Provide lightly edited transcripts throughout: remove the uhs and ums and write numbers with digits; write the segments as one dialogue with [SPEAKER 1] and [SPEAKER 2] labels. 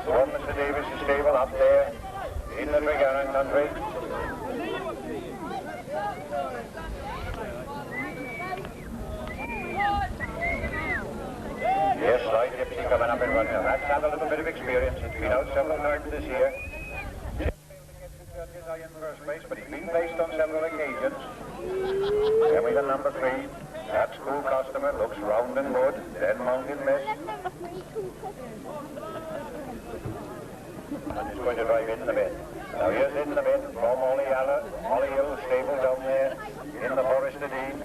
[SPEAKER 1] One Mr. Davis' stable up there in the Tregarron country. Yes, Sly Gypsy coming up and running. That's had a little bit of experience. It's been out several times this year. He didn't be able to get the judges in first place, but he's been placed on several occasions. Then we got number 3. That School Customer looks round and good. Then Mountain Mist. And he's going to drive in the bin. Now here's in the bin from Ollie Hill stable down there in the Forest of Dean.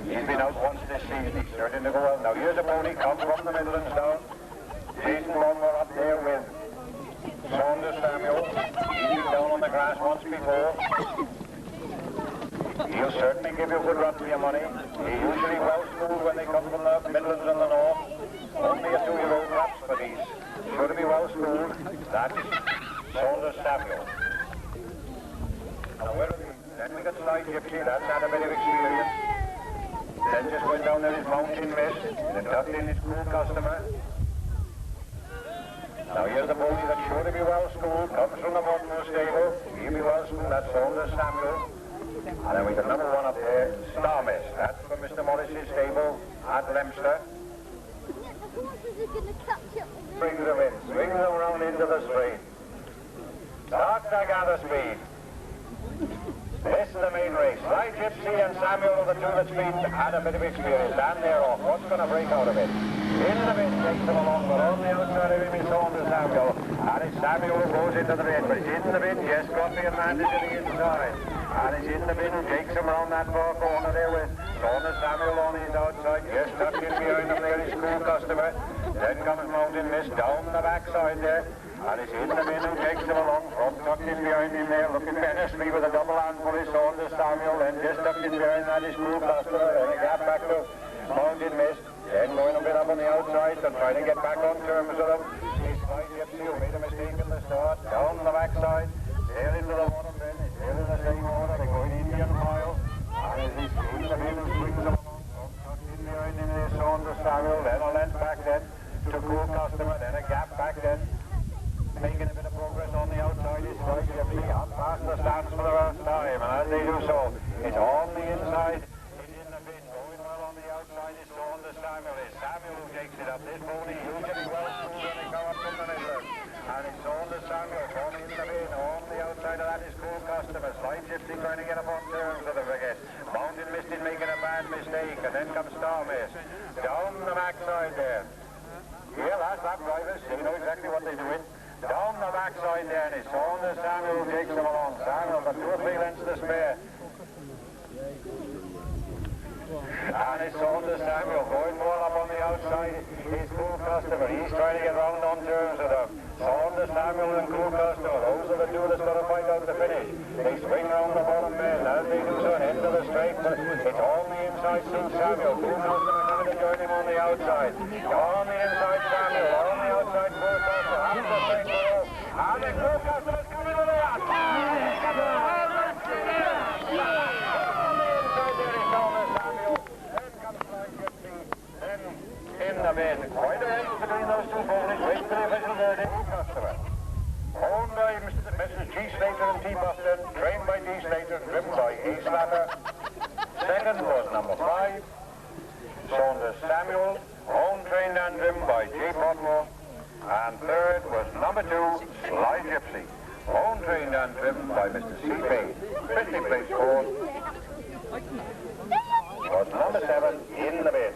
[SPEAKER 1] He's been out once this season. He's starting to go out. Now here's a pony come from the Midlands down. Jason Longmore up there with Saunders Samuel. He's been down on the grass once before. He'll certainly give you a good run for your money. He's usually well schooled when they come from the Midlands and the North. Only a 2-year-old perhaps, but he's sure to be well schooled. That's Saunders Samuel. Now where are we? Then we got Sly Gypsy. That's had a bit of experience. Then just went down there his Mountain Mist. Then tucked in his School Customer. Now here's the pony that's sure to be well schooled. Comes from the Monmouth stable. He'll be well schooled. That's Saunders Samuel. And then we got number 1 up there, Star Mist. That's from Mr. Morris's stable at Leicester. Brings them in, swings them around into the straight. Starts to gather speed. This is the main race. Sly Gypsy and Samuel are the two that's been had a bit of experience. And they're off. What's going to break out of it? In the mid takes them along, but on the outside of him is Saunders Samuel. And it's Samuel who goes into the bin, but it's in the bin, just got the advantage of the inside. And it's in the bin and takes him around that far corner there with Saunders Samuel on his outside, just tucked in behind him there, his School Customer. Then comes Mountain Mist down the backside there. And it's in the bin and takes him along, from tucked in behind him there, looking menacingly with a double handful is Saunders Samuel, then just tucked in behind that is School Customer, then a gap back to Mountain Mist, then going a bit up on the outside and trying to get back on terms with him. He's Sly Gypsy who made a mistake in the start, down the backside, there into the bottom bin, it's there in the same order, they're going Indian mile, and as he's in the bin and swings them along, from tucked in behind him there, Saunders Samuel, then a length back then to School Customer, then a gap back then. Making a bit of progress on the outside is Sly Gypsy up past the stands for the first time, and as they do so, it's on the inside, it's in the bin, going well on the outside is Saunders Samuel. It's Samuel who takes it up. This pony usually well schooled when they come up from the Midlands, and it's Saunders Samuel going in the bin. On the outside of that is School Customer. Sly Gypsy trying to get up on terms with the frigate. Mountain Mist is making a bad mistake, and then comes Star Mist down the backside there. Yeah, that's lap drivers. They know exactly what they're doing. Down the backside there, and it's Saunders Samuel who takes them along. Samuel got 2 or 3 lengths to spare. And it's Saunders Samuel going well up on the outside. His School Customer, he's trying to get round on terms with them. Saunders Samuel and School Customer, those are the two that's got to fight out the finish. They swing round the bottom bend as they do so, end of the straight, but it's on the inside since Samuel. School Customer coming to join him on the outside. On the inside Samuel, on the outside School Customer, up the straight below. And the School Customer's coming with the yacht. In the bin. Quite a race between those two ponies. Wait for the official verdict. Customer. Owned by Mrs. G. Slater and T. Boston. Trained by D. Slater. Driven by A. Slater. Second was number 5. Saunders Samuel. Owned, trained and driven by J. Podmore. And third was number 2. Sly Gypsy. Owned, trained and driven by Mr. C. Payne. 50 place fourth was number 7 in the bin.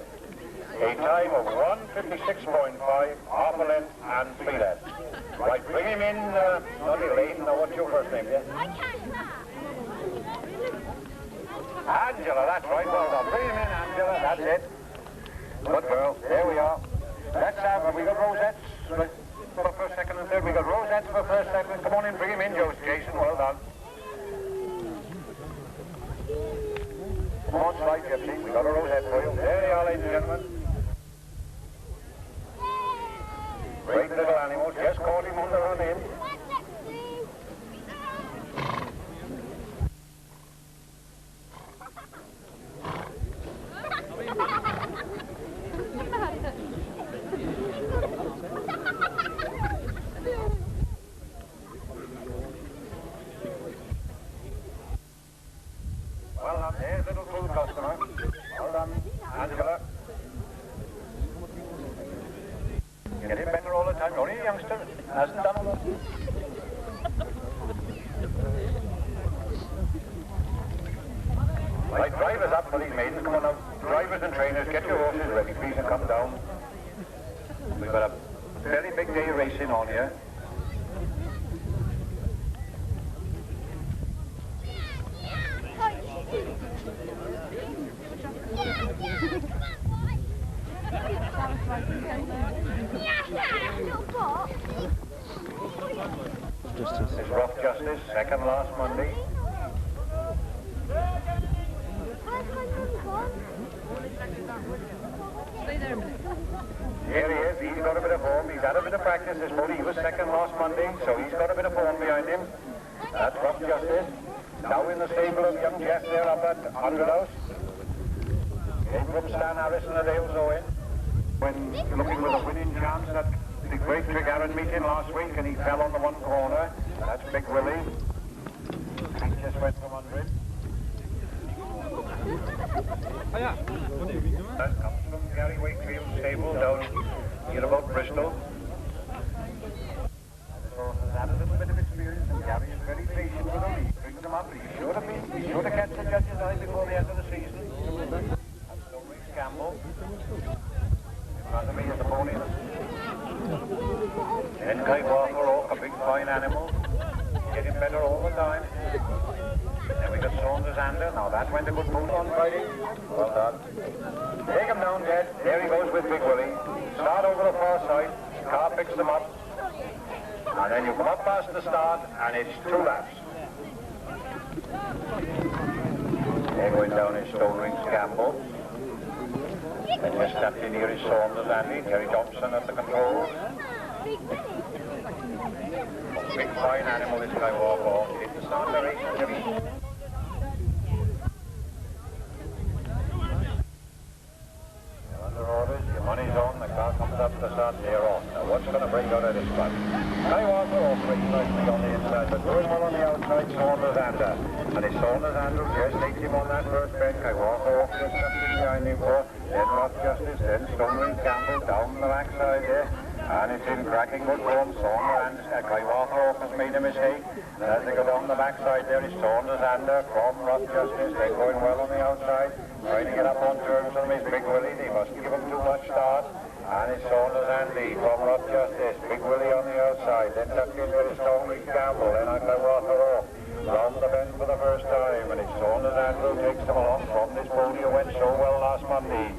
[SPEAKER 1] A time of 1:56.5, half a length and 3 lengths. Right, bring him in, not late. Now, what's your first name, dear? Angela, that's right, well done. Bring him in, Angela, that's it. Good girl, there we are. Let's have, we got rosettes for first, second and third. We got rosettes for first, second. Come on in, bring him in, Jason, well done. Come on, Sly Gypsy, we got a rosette for you. There you are, ladies and gentlemen. Great little animals, just caught him on the run in. Hasn't done it. Right, drivers up for these maidens. Come on now. Drivers and trainers, get your horses ready, please, and come down. We've got a very big day racing on here. This is Rough Justice, second last Monday. Here he is, he's got a bit of form, he's had a bit of practice this morning. He was second last Monday, so he's got a bit of form behind him. That's Rough Justice. Now in the stable of young Jeff there up at 100 House. Came from Stan Harrison and Dale Owen. When looking with a winning chance at the Great Tregaron meeting last week, and he fell on the one corner. That's Big Willie. He just went from 100.
[SPEAKER 2] Oh yeah, what are you doing?
[SPEAKER 1] That comes from Gary Wakefield's stable down here about Bristol. So has had a little bit of experience, and Gary is very patient with him. He brings them up. He's sure to catch the judge's eye before the end of the season. That's Maurice Campbell. In front of me is the pony. Then Kai Walker Oak, a big fine animal. Getting better all the time. Then we got Saunders Ander. Now that went a good move on Friday. Well done. Take him down, Jed. There he goes with Big Willie. Start over the far side. Car picks them up. And then you come up past the start, and it's 2 laps. There going down is Stone Rings Campbell. And just stepped in here is Saunders Andy. Terry Thompson at the controls. Big fine animal this guy walk off. It's the start of the race. Under orders, your money's on, the car comes up to start, they're on. Now what's going to bring out of this one? Kai Walker off pretty nicely on the inside, but doing well on the outside, Saunders Ander. And it's Saunders Ander just takes him on that first bend. Kai Walker off just something behind him for. Then Rough Justice, then Stone Rings Campbell down the backside there. And it's in cracking good form. Saunders and Kai Walker off has made a mistake. And as they go down the backside there is Saunders Ander from Rough Justice. They're going well on the outside. Trying to get up on terms with his Big Willie. They mustn't give him too much start. And it's Saunders Andy from Rough Justice. Big Willie on the outside. Then tucked in with his Stone Rings Campbell. Then Kai Walker off. Round the bend for the first time. And it's Saunders Andrew takes them along from this pony who went so well last Monday.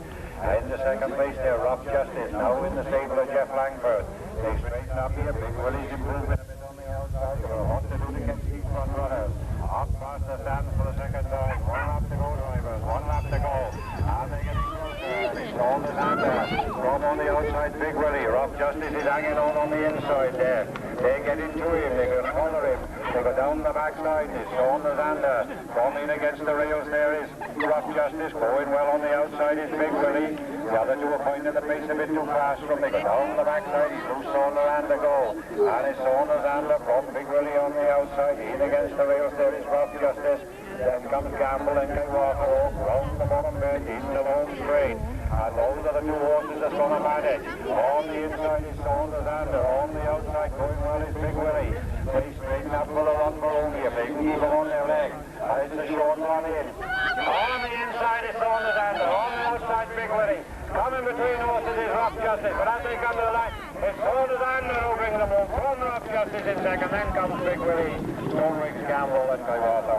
[SPEAKER 1] In the second place there, Rough Justice, now in the stable of Jeff Langford. They straighten up here, Big Willie's improving a bit on the outside. You're going to want to do to get these front runners. Up past the stand for the second time. 1 lap to go, drivers, 1 lap to go. And they're getting closer. It's Saunders Ander from on the outside, Big Willie. Rough Justice is hanging on the inside there. They get into him, they can collar him. They go down the backside, it's Saunders Ander. Coming against the rails there is Rough Justice. Going well on the outside is Big Willie. The other two are finding the pace a bit too fast from. They go down the backside, he's loose Saunders Ander go. And it's Saunders Ander from Big Willie on the outside. In against the rails there is Rough Justice. Then comes Campbell and Kai Walker off round the bottom bend in the home straight. And those are the 2 horses that son of manage. On the inside is Saunders Ander. On the outside going well is Big Willie. They straighten up for the run for only a big evil on their leg. And it's a short run in. On the inside is Saunders Ander. On the outside Big Willie. Coming between horses is Rough Justice. But as they come to the line, it's Saunders Ander who brings them home. From Rough Justice in second. Then comes Big Willie. Stone Rings Campbell and Kai Walker.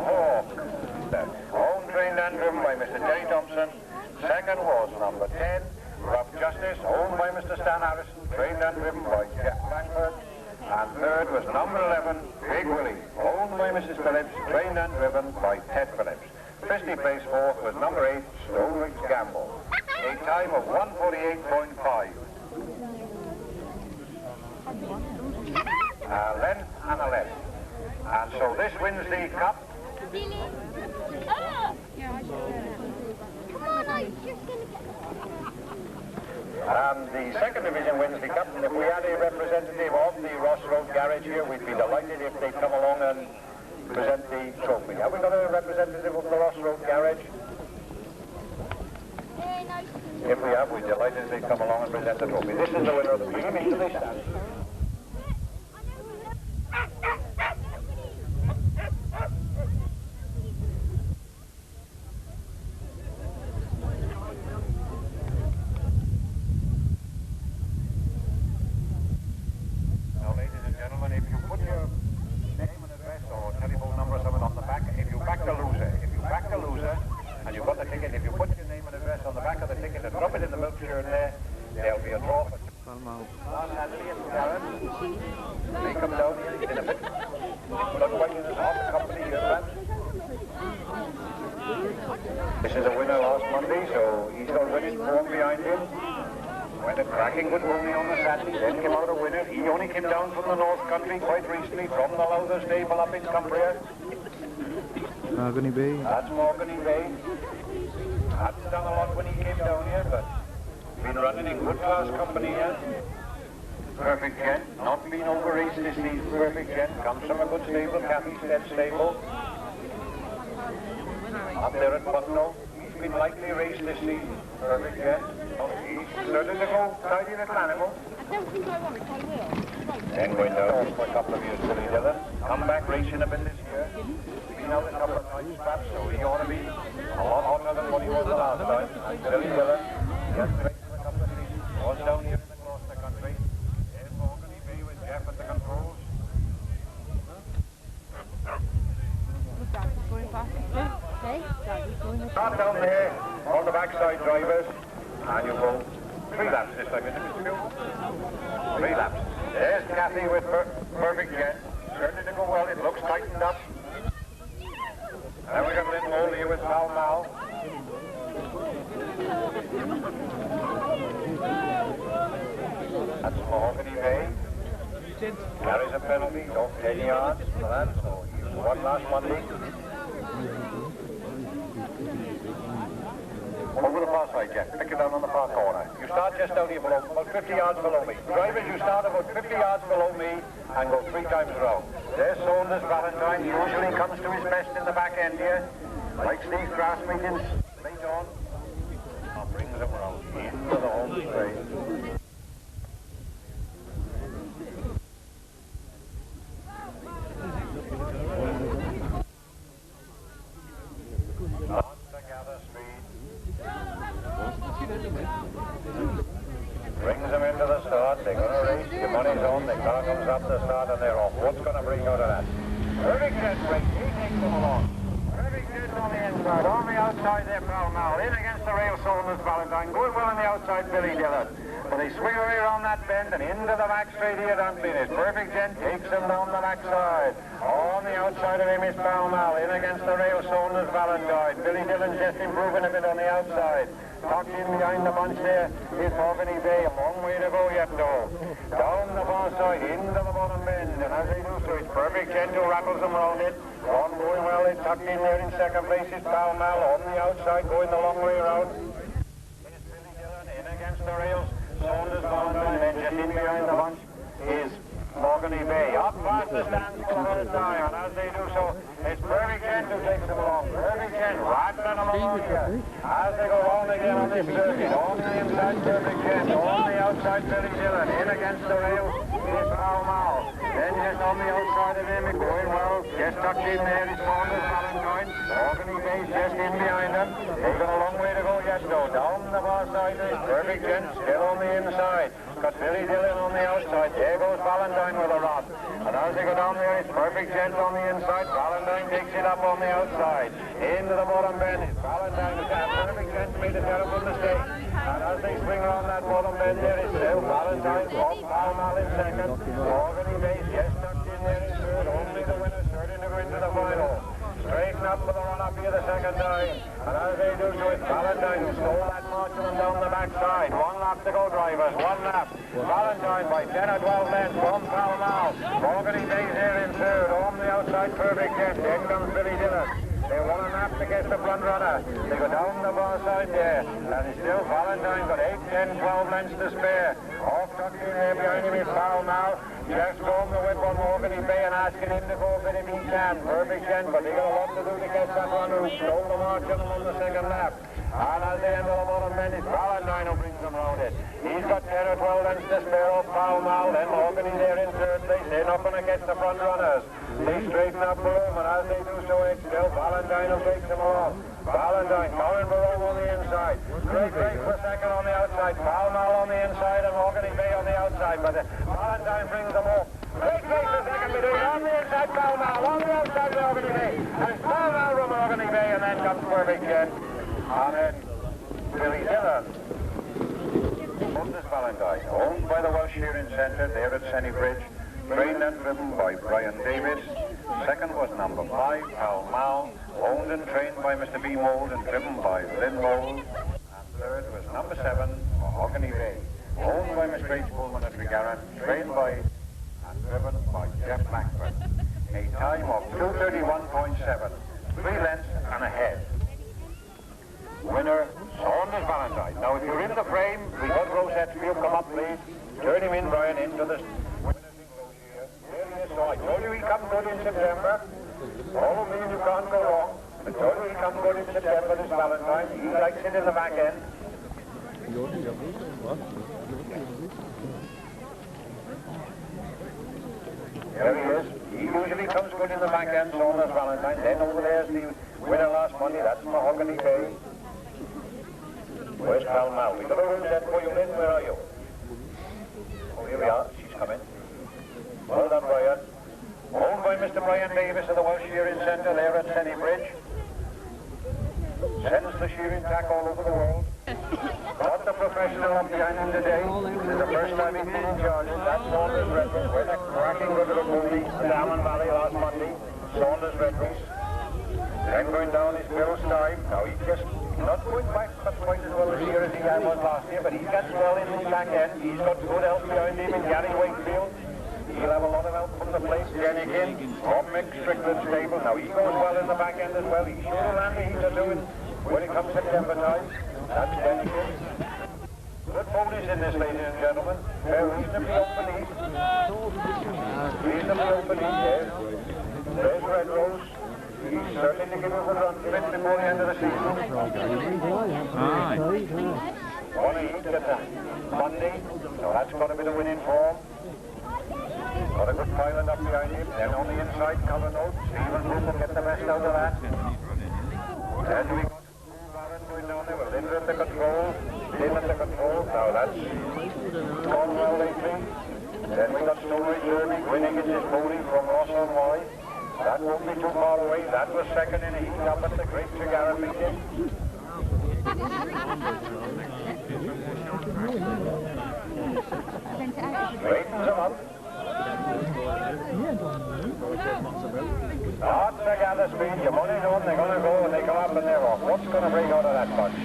[SPEAKER 1] Home trained and driven by Mr. Terry Thompson. Second was number 10, Rough Justice, owned by Mr. Stan Harrison, trained and driven by Jeff Langford. And third was number 11, Big Willie, owned by Mrs. Phillips, trained and driven by Ted Phillips. 50 place fourth was number 8, Stone Rings Campbell. A time of 1:48.5. A length and a length. And so this wins the cup. And the second division wins the cup. And if we had a representative of the Ross Road Garage here, we'd be delighted if they'd come along and present the trophy. Have we got a representative of the Ross Road Garage? If we have, we're delighted if they'd come along and present the trophy. This is the winner of the meeting. Into the stand. Last Huntley and Garrett. They come down here in a bit. Not quite in his half company here, man. This is a winner last Monday, so he's got winning form behind him. Went a cracking good pony on the Saturday, then came out a winner. He only came down from the North Country quite recently, from the Lowther stable up in Cumbria.
[SPEAKER 2] Mahogany Bay.
[SPEAKER 1] That's Mahogany Bay. Hadn't done a lot when he came down here, but been running in good class company here. Perfect Gent, not been over-raced this season. Perfect Gent comes from a good stable, Cathy Stead stable. Up there at Putnell. He's been lightly raced this season. Perfect Gent. He's certain to go tidy little animal.
[SPEAKER 3] I don't think I want it, I will.
[SPEAKER 1] Then going down for a couple of years, Billy Dillon. Come back racing a bit this year. Been out a couple of times perhaps, so he ought to be a lot hotter than what he was the last time. And Billy Dillon, he has raced for a couple of seasons. Was down here in the Gloucester country. There's Mahogany Bay with Jeff at the controls.
[SPEAKER 3] Daddy's going fast. Hey, Daddy's going fast.
[SPEAKER 1] Start down there on the backside drivers. And you go 3 laps this time, isn't it, Mr. Bill? 3 laps. There's Cathy with Perfect Gent. Starting to go well, it looks tightened up. And we got Lynn Moll here with Pall Mall. That's Mahogany Bay. Carries a penalty of 10 yards for that, so he won last Monday. Over the far side, Jack. Pick it down on the far corner. You start just down here below, about 50 yards below me. Drivers, you start about 50 yards below me and go 3 times round. There's Saunders Valentine. He usually comes to his best in the back end here. Likes these grass meetings late on. And brings them round into the home straight. Brings them into the start, they're going to race, your money's on, the car comes up the start and they're off. What's going to bring out of that? Perfect Gent race, he takes them along. Perfect Gent on the inside, on the outside there, Pall Mall, in against the rail Saunders Valentine, going well on the outside, Billy Dillon. But they swing away around that bend and into the back straight here, Huntley. Perfect Gent takes them down the backside. On the outside of him is Pall Mall, in against the rail Saunders Valentine. Billy Dillon just improving a bit on the outside. Tucked in behind the bunch there is Mahogany Bay. A long way to go yet, though. Down the far side, into the bottom bend. And as they do so, it's Perfect Gent who rattles them round it. On going well, it's tucked in there in second place. It's Pall Mall on the outside, going the long way around. It's Billy Dillon in against the rails. Saunders Valentine, then just in behind the bunch is Mahogany Bay. Up past the stands for the whole time, and as they do so, it's Perfect Gent who takes them along. Perfect Gent rattling them along here. As they go on again on this circuit, on the inside Perfect Gent, on the outside Billy Dillon, in against the rail is Pall Mall. Then just on the outside of him, going well, just tucked in there is Saunders Valentine. Mahogany Bay's just in behind them. They've got a long way to go yet though. Down the far side is Perfect Gent, still on the inside. Got Billy Dillon on the outside. There goes Valentine with a rod. And as they go down there, it's Perfect Gent on the inside. Valentine takes it up on the outside. Into the bottom bend. Valentine is that. Perfect Gent made a terrible mistake. And as they swing around that bottom bend there, it's still Valentine off Pall Mall in second. Mahogany Bay just tucked in there in third. Only the winner starting to go into the final. Straighten up for the run-up here the second time. And as they do so, it's Valentine who stole that march on down the backside. 1 lap to go, drivers. 1 lap. Valentine by 10 or 12 lengths from Pall Mall. Mahogany Bay's here in third. On the outside, Perfect Gent. Then comes Billy Dillon. They want a lap to get the front runner. They go down the far side there. And it's still Valentine, got 8, 10, 12 lengths to spare. Off tucked in there behind him is Pall Mall. Just going the whip on Mahogany Bay and asking him to go a bit if he can. Perfect Gent, but they got a lot to do to get that runner who stole the march on him on the second lap. And at the end of the bottom bend, it's Valentine who brings them round it. He's got 10 or 12 lengths to spare off Pall Mall. Then Mahogany there in third place. They're not going to get the front runners. They straighten up for him, and as they do so, it's still Valentine who takes them along. Valentine coming below on the inside. Great race for second on the outside. Pall Mall on the inside and Mahogany Bay on the outside. But Valentine brings them off. Great race for second between on the inside Pall Mall, on the outside Mahogany Bay. And it's Pall Mall from Mahogany Bay, and then comes Perfect Gent. And then Billy Dillon. Saunders Valentine, owned by the Welsh Shearing Centre there at Senny Bridge, trained and driven by Brian Davis. Second was number 5, Pall Mall, owned and trained by Mr. B. Mould and driven by Lynn Mould. And third was number 7, Mahogany Bay, owned by Mr. H. Pullman at Garrett, trained by and driven by Jeff Blackburn. A time of 2:31.7, 3 lengths and a head. Winner, Saunders Valentine. Now, if you're in the frame, we've got Rosettes for you. Come up, please. Turn him in, Brian, into the... There he is. So I told you he'd come good in September. All of you can't go wrong. I told you he'd come good in September, this Valentine. He likes it in the back end. There he is. He usually comes good in the back end, Saunders Valentine. Then over there's the winner last Monday. That's Mahogany Bay. Where's Pall Mall? We got a room set for you, Lynn. Where are you? Oh, here we are. She's coming. Well done, Brian. Owned by Mr. Brian Davis of the Welsh Shearing Centre there at Senny Bridge. Sends the shearing tack all over the world. Got the professional up behind him today. This is the first time he's been in charge. That's Saunders Redrose. With a cracking river of movie, Salmon Valley last Monday. Saunders Redrose. Then going down is Bill's time. Now he's just not going quite as well this year as he was last year, but he gets well in the back end. He's got good help behind him in Gary Wakefield. He'll have a lot of help from the place. Jennigan from Mick Strickland's stable. Now he goes well in the back end as well. He's sure to land the heat are doing when it comes September time. That's Jennigan. Good ponies in this, ladies and gentlemen. They're reasonably open east. Reasonably open east, yes. There's Red Rose. He's certainly to give us a run for it before the end of the season.
[SPEAKER 2] Aye.
[SPEAKER 1] One each at Monday. So that's got a bit of winning form. Got a good pilot up behind him. Then on the inside, cover note. Stephen Brook will get the best out of that. Then we got Baron going down there. Well, Lynn at the control. Lynn at the control. Now that's gone well lately. Then we got Stoneway Derby winning in his pony from Ross on Wye. That won't be too far away. That was second in a heat up at the Great Cigar Meeting. Straightens them up. Hard to gather speed. Your money's on. They're going to go and they come up and they're off. What's going to break out of that bunch?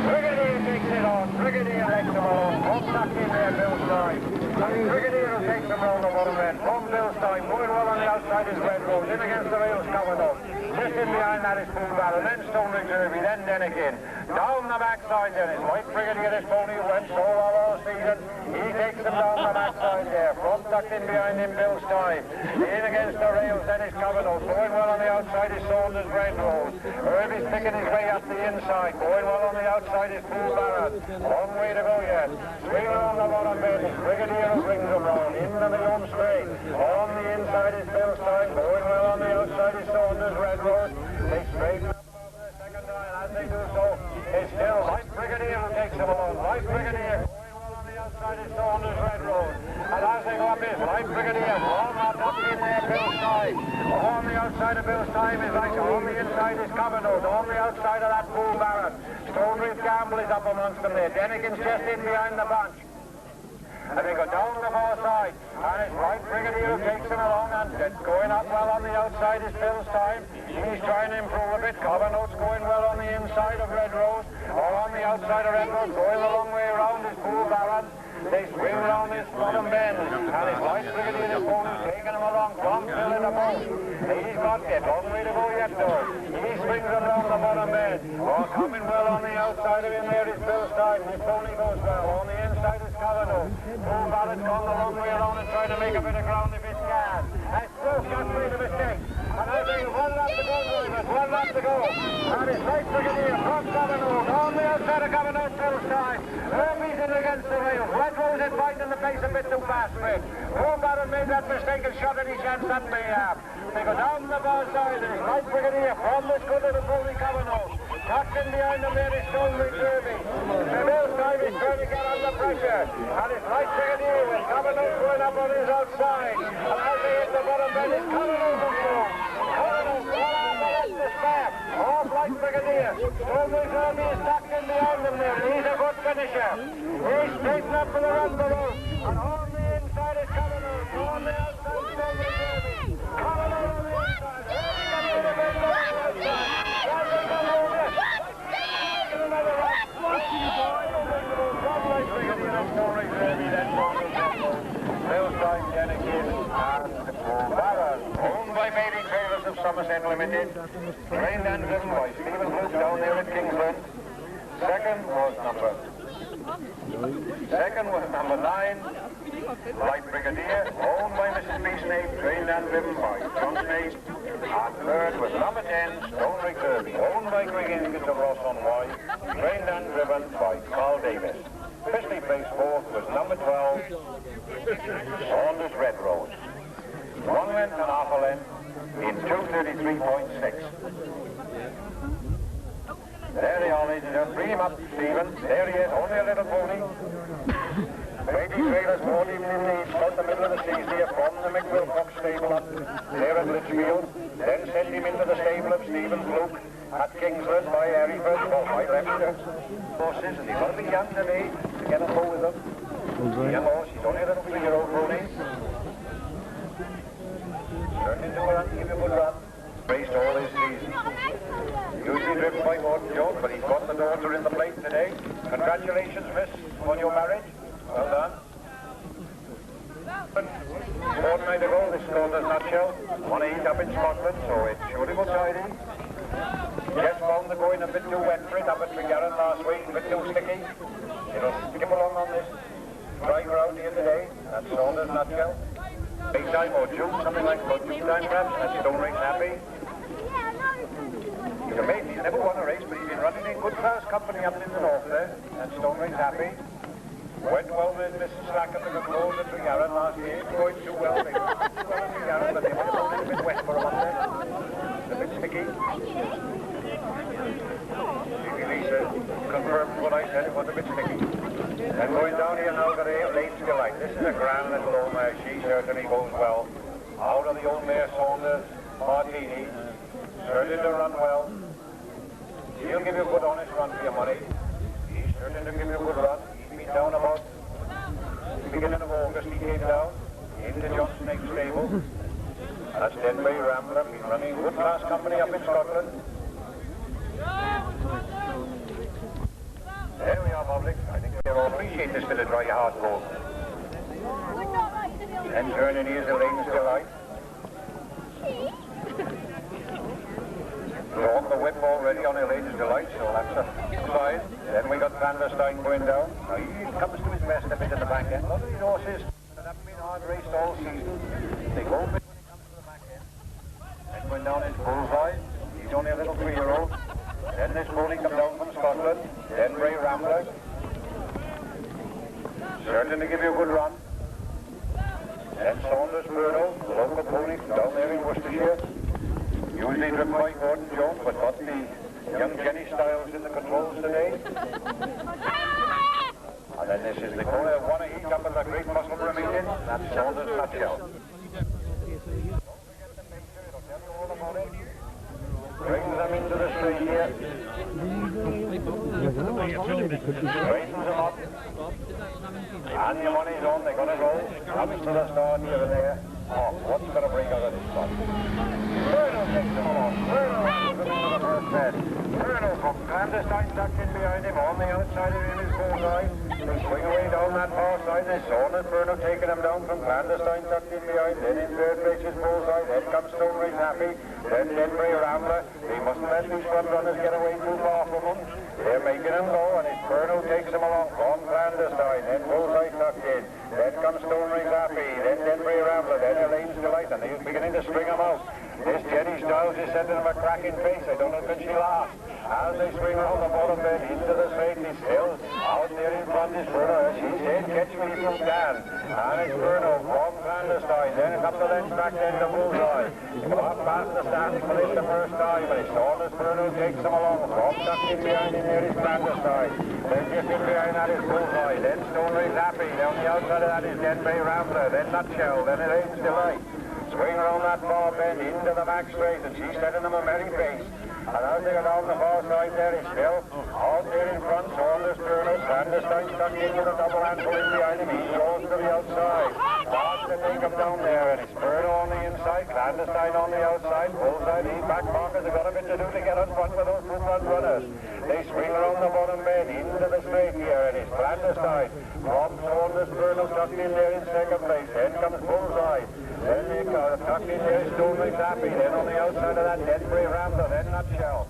[SPEAKER 1] Brigadier takes it on. Brigadier takes them along. Bob stuck in there, Bill's time. Brigadier will take them round the bottom end. From Bill's time. Going well on the outside is Red Rose. In against the rails, covered up. Just in behind that is Pool Barrel. Then Stoneway Derby. Then Denikin. Down the backside then is White Brigadier. This pony went so well all season. He takes them down the backside there. From tucked in behind him, Bill's time. In against the rails, then is covered up. Going well on the outside is Saunders Red Rose. Herbie's picking his way up the inside. Going well on the outside is Pool Barrel. Long way to go yet. Swing around the bottom bend. Brigadier brings them round into the home straight. On the inside is Bill's time. Going well on the outside is Saunders Red Rose. They straighten up over the second line. As they do so, it's still White Brigadier who takes them along. White Brigadier. Outside is Saunders Red Road. And as they go up is White Brigadier. All not up in there, Bill's time. On the outside of Bill's time is like on the inside is Covenant. On the outside of that Pool Barrett. Stonebridge Gamble is up amongst them there. Denikin's just in behind the bunch. And they go down the far side. And it's White Brigadier who takes them along and going up well on the outside is Bill's time. He's trying to improve a bit. Covenant's going well on the inside of Red Rose. Or on the outside of Red Rose. Going the long way around is Pool Barrett. They swing around this bottom bend, and it's White Brigadier this pony taking him along from Bill in the boat. He's got it, long way to go yet though. He swings around the bottom bend. Oh, coming well on the outside of him there is Bill's time. His pony goes well. On the inside is Covenant. Pool Barrett's gone the long way around and trying to make a bit of ground if it can. And still can't made a mistake. And I think one lap to go, drivers, one lap to go. And it's White Brigadier from Covenant. On the outside of Covenant, Bill's time. Herbie's in against the rails. Red Rose is fighting the pace a bit too fast for it. Pool Barrett made that mistake and shot any chance that may have. They go down the far side and it's White Brigadier from this good little pony Covenant. Tucked in behind them there is Stoneway Derby. The Bill's time is trying to get under pressure. And it's White Brigadier with Covenant going up on his outside. And as they hit the bottom bend, it's Covenant from home. Covenant, the spare. Off White Brigadier. Stoneway Derby is tucked in. in behind them there. He's a good finisher. He's straightened up for the run below. And on the inside is Colonel. On the outside is Colonel. Colonel on the inside. Owned by Mating Trailers of Somerset Limited, trained and driven by Stephen Luke down there at Kingsland. Second was number 9, Light Brigadier, owned by Mrs. B. Snape, trained and driven by John Snape. And third was number 10, Stoneway Kirby, owned by Greg Inskip of Ross on Wye, trained and driven by Carl Davis. Officially placed fourth was number 12, Saunders Red Rose. 1 length and half a length in 2:33.6. There they are, ladies and gentlemen. Bring him up, Stephen. There he is, only a little pony. Mating Trailers brought him in about the middle of the season here from the McWilcox stable up there at Litchfield. Then sent him into the stable of Stephen Luke at Kingsland by Hereford. Oh, my left horses, and he's got to be young today to get a go with them. Young horse, he's only a little 3-year-old pony. Turned into a run, give you a good run. Raced all this season. Usually driven by Gordon Jones, but he's got the daughter in the plate today. Congratulations, miss, on your marriage. Well done. A fortnight ago, this scored a nutshell. 1-8 up in Scotland, so it surely will tidy. Just found the going a bit too wet for it up at Tregarron last week, a bit too sticky. It'll skip along on this dry ground here today. That's Saunders nutshell. Big time or June, something like about June time perhaps, and that's Stone Race happy. He's amazing, he's never won a race, but he's been running in good class company up in the north there, and Stone Race happy. Went well with Mrs. Slack at the controls at Tregarron last year, going too well. They were too well at Tregarron, but they might have gone a little bit wet for a month there. A bit sticky. Lisa confirmed what I said, it was a bit sticky. And going down here now, got a late Delight. This is a grand little old mare. She certainly goes well. Out of the old mare Saunders Martini. Certain to run well. He'll give you a good honest run for your money. He's certain to give you a good run. He's been down about the beginning of August. He came down into John Snake's stable. And that's Denbury Rambler. Been running good class company up in Scotland. There we are, public. I think they'll all appreciate this bit of dry hard gold. Then turning here's Elaine's Delight. On the whip already on Elaine's Delight, so that's a side. Then we got Van der Stein going down. Now he comes to his best a bit at the back end. A lot of these horses that haven't been hard raced all season. They go a bit when it comes to the back end. Then going down into Bullseye. He's only a little 3-year-old. Then this pony comes down from Scotland. Then Ray Rambler. Certain to give you a good run. Then Saunders Bruno, the local pony from down there in Worcestershire. Usually driven by Gordon Jones, but got the young Jenny Styles in the controls today. And then this is the corner of one heat up at the Great Musselburgh meeting. That's Saunders Nutshell. Brings them into the straight here. Straightens them up. And your money's on, they're going to go. Comes to the start here and there. Oh, what's going to bring out of this one? Bruno takes them along. Bruno comes into the first bed. Bruno from Clandestine tucked in behind him. On the outside of him is Bullseye. They swing away down that far side. There's Saunders Bruno taking them down from Clandestine tucked in behind. Then in third place is Bullseye. Then comes Stone Race Happy. Then Denbury Rambler. They mustn't let these front runners get away too far from them. They're making them go, and if Bruno takes them along from Clandestine, then Bullseye tucked in. Then comes Stone Race Happy. Then Denbury Rambler. Then Elaine's Delight, and they're beginning to string them out. This Jenny Styles is sending them a cracking pace. I don't know if she lasts. As they swing around the bottom bend into the straight, it's Hill. Out there in front is Bruno. She said, catch me if you can. And it's Bruno from Clandestine. Then a couple of lengths back then to Bullseye. Come up past the stands for this the first time. But it's Saunders Bruno takes them along. From tucked in behind him there is Clandestine. Then just in behind that is Bullseye. Then Stone Race Happy. Down the outside of that is Denbury Rambler. Then Nutshell. Then Elaine's Delight. Swing around that far bend into the back straight, and she's setting them a merry pace. And as they go down the far side there, he's still out there in front. Saunders, Turner, Clandestine stuck in with a double handful in behind him. He goes to the outside. Starts to take him down there, and it's Burno on the inside, Clandestine on the outside. Bullseye, these back markers have got a bit to do to get on front with those two front runners. They swing around the bottom bend into the straight here, and it's Clandestine from Saunders, Burno tucked in there in second place. Then comes Bullseye. Then they got tucked in there, Stoneway Happy. Then on the outside of that, Denbury Rambler. Then Nutshell.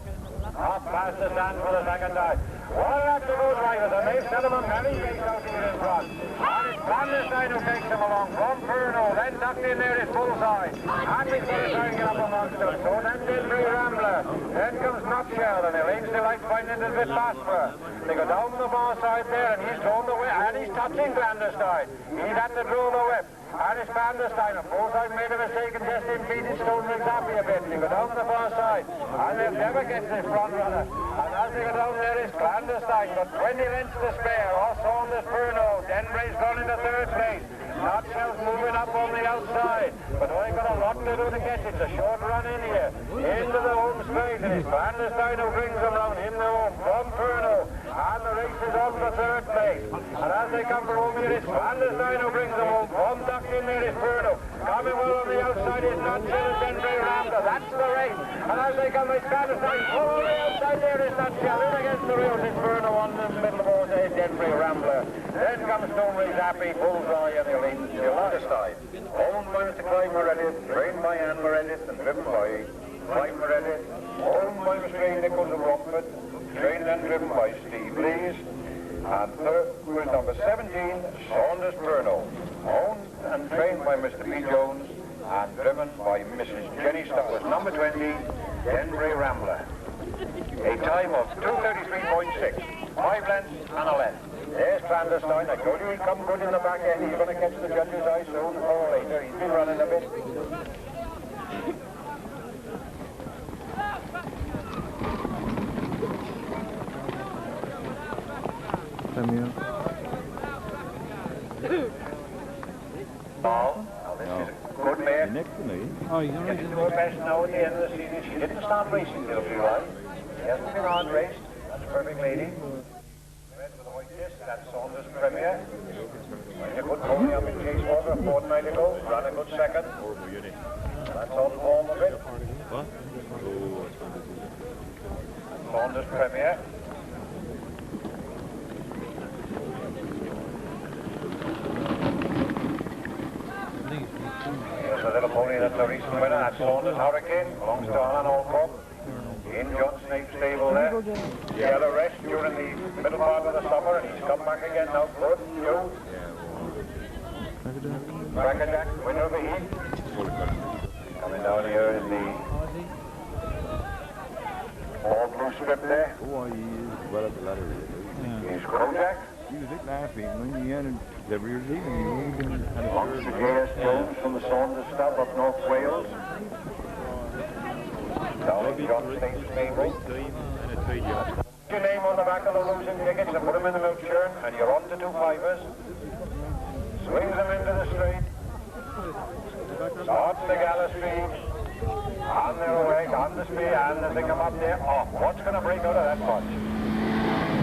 [SPEAKER 1] Off past the stand for the second time. One after those riders, and they've set him on very base out here in front. And it's Clandestine who takes him along from Burno. Then tucked in there is Bullseye. Happy's going to try and get up amongst them. So then Denbury Rambler. Then comes Nutshell, and Elaine's Delight finding it a bit faster. They go down the far side there, and he's thrown the whip, and he's touching Clandestine. He's had to draw the whip. And it's Clandestine, and Bullseye made a mistake and just impeded Stoneway Happy a bit. They go down the far side, and they'll never get this front runner. And as they go down there is Clandestine, got 20 lengths to spare. Off Saunders, Burno. Denbury's gone into third place. Nutshell's moving up on the outside, but they've got a lot to do to catch it. It's a short run in here, into the home straight, and it's Clandestine who brings them round in the home from Burno. And the race is on for third place. And as they come for home here, it's Clandestine who brings them home. From tucked in there is Burno. Coming well on the outside is Nutshell and Denbury Rambler. That's the race. And as they come, it's Clandestine. Oh, on the outside there is Nutshell. In against the rails is Burno on the middle of all day, Denbury Rambler. Then comes Stoneway Happy, Bullseye, and the Clandestine. Owned by Mr. Clive Meredith, trained by Anne Meredith, and driven by Clive Meredith. Owned by Mr. A. Nichols of Rockford, trained and driven by Steve Lees. And third was number 17, Saunders Burno. Owned and trained by Mr. P. Jones and driven by Mrs. Jenny Stowers. Number 20, Denbury Rambler. A time of 2:33.6, 5 lengths and a length. There's Clandestine. I told you he'd come good in the back end. He's going to catch the judge's eye sooner or later. He's been running a bit. Now this is a good mare.
[SPEAKER 2] Next to me. Oh, you're
[SPEAKER 1] Getting to her best now at the end of the season. She didn't start racing till July. She hasn't been hard raced. That's a perfect lady. Red with a white disc. That's Saunders Premier. Went a good pony up in Chasewater a fortnight ago. Ran a good second. That's on form of it.
[SPEAKER 2] What?
[SPEAKER 1] Saunders Premier. Here's a little pony that's a recent winner. That's Saunders Hurricane. Belongs to Alan Allcock. In John Snape's stable there. He had a rest during the middle part of the summer, and he's come back again now. Good, you. Crackerjack, winner of the heat. Coming down here in the all blue strip there.
[SPEAKER 2] Oh, he is well up the ladder.
[SPEAKER 1] Here's Kojak.
[SPEAKER 2] He was at laughing when he had every year leaving.
[SPEAKER 1] Belongs to J.S. Jones from the Saunders Stub up North Wales. Down in John Snape's stable. Your name on the back of the losing tickets and put them in the milk churn, and you're on to 2 fivers. Swings them into the straight. Starts the gallop speed. On their way, on the speed, and as they come up there, oh, what's going to break out of that bunch?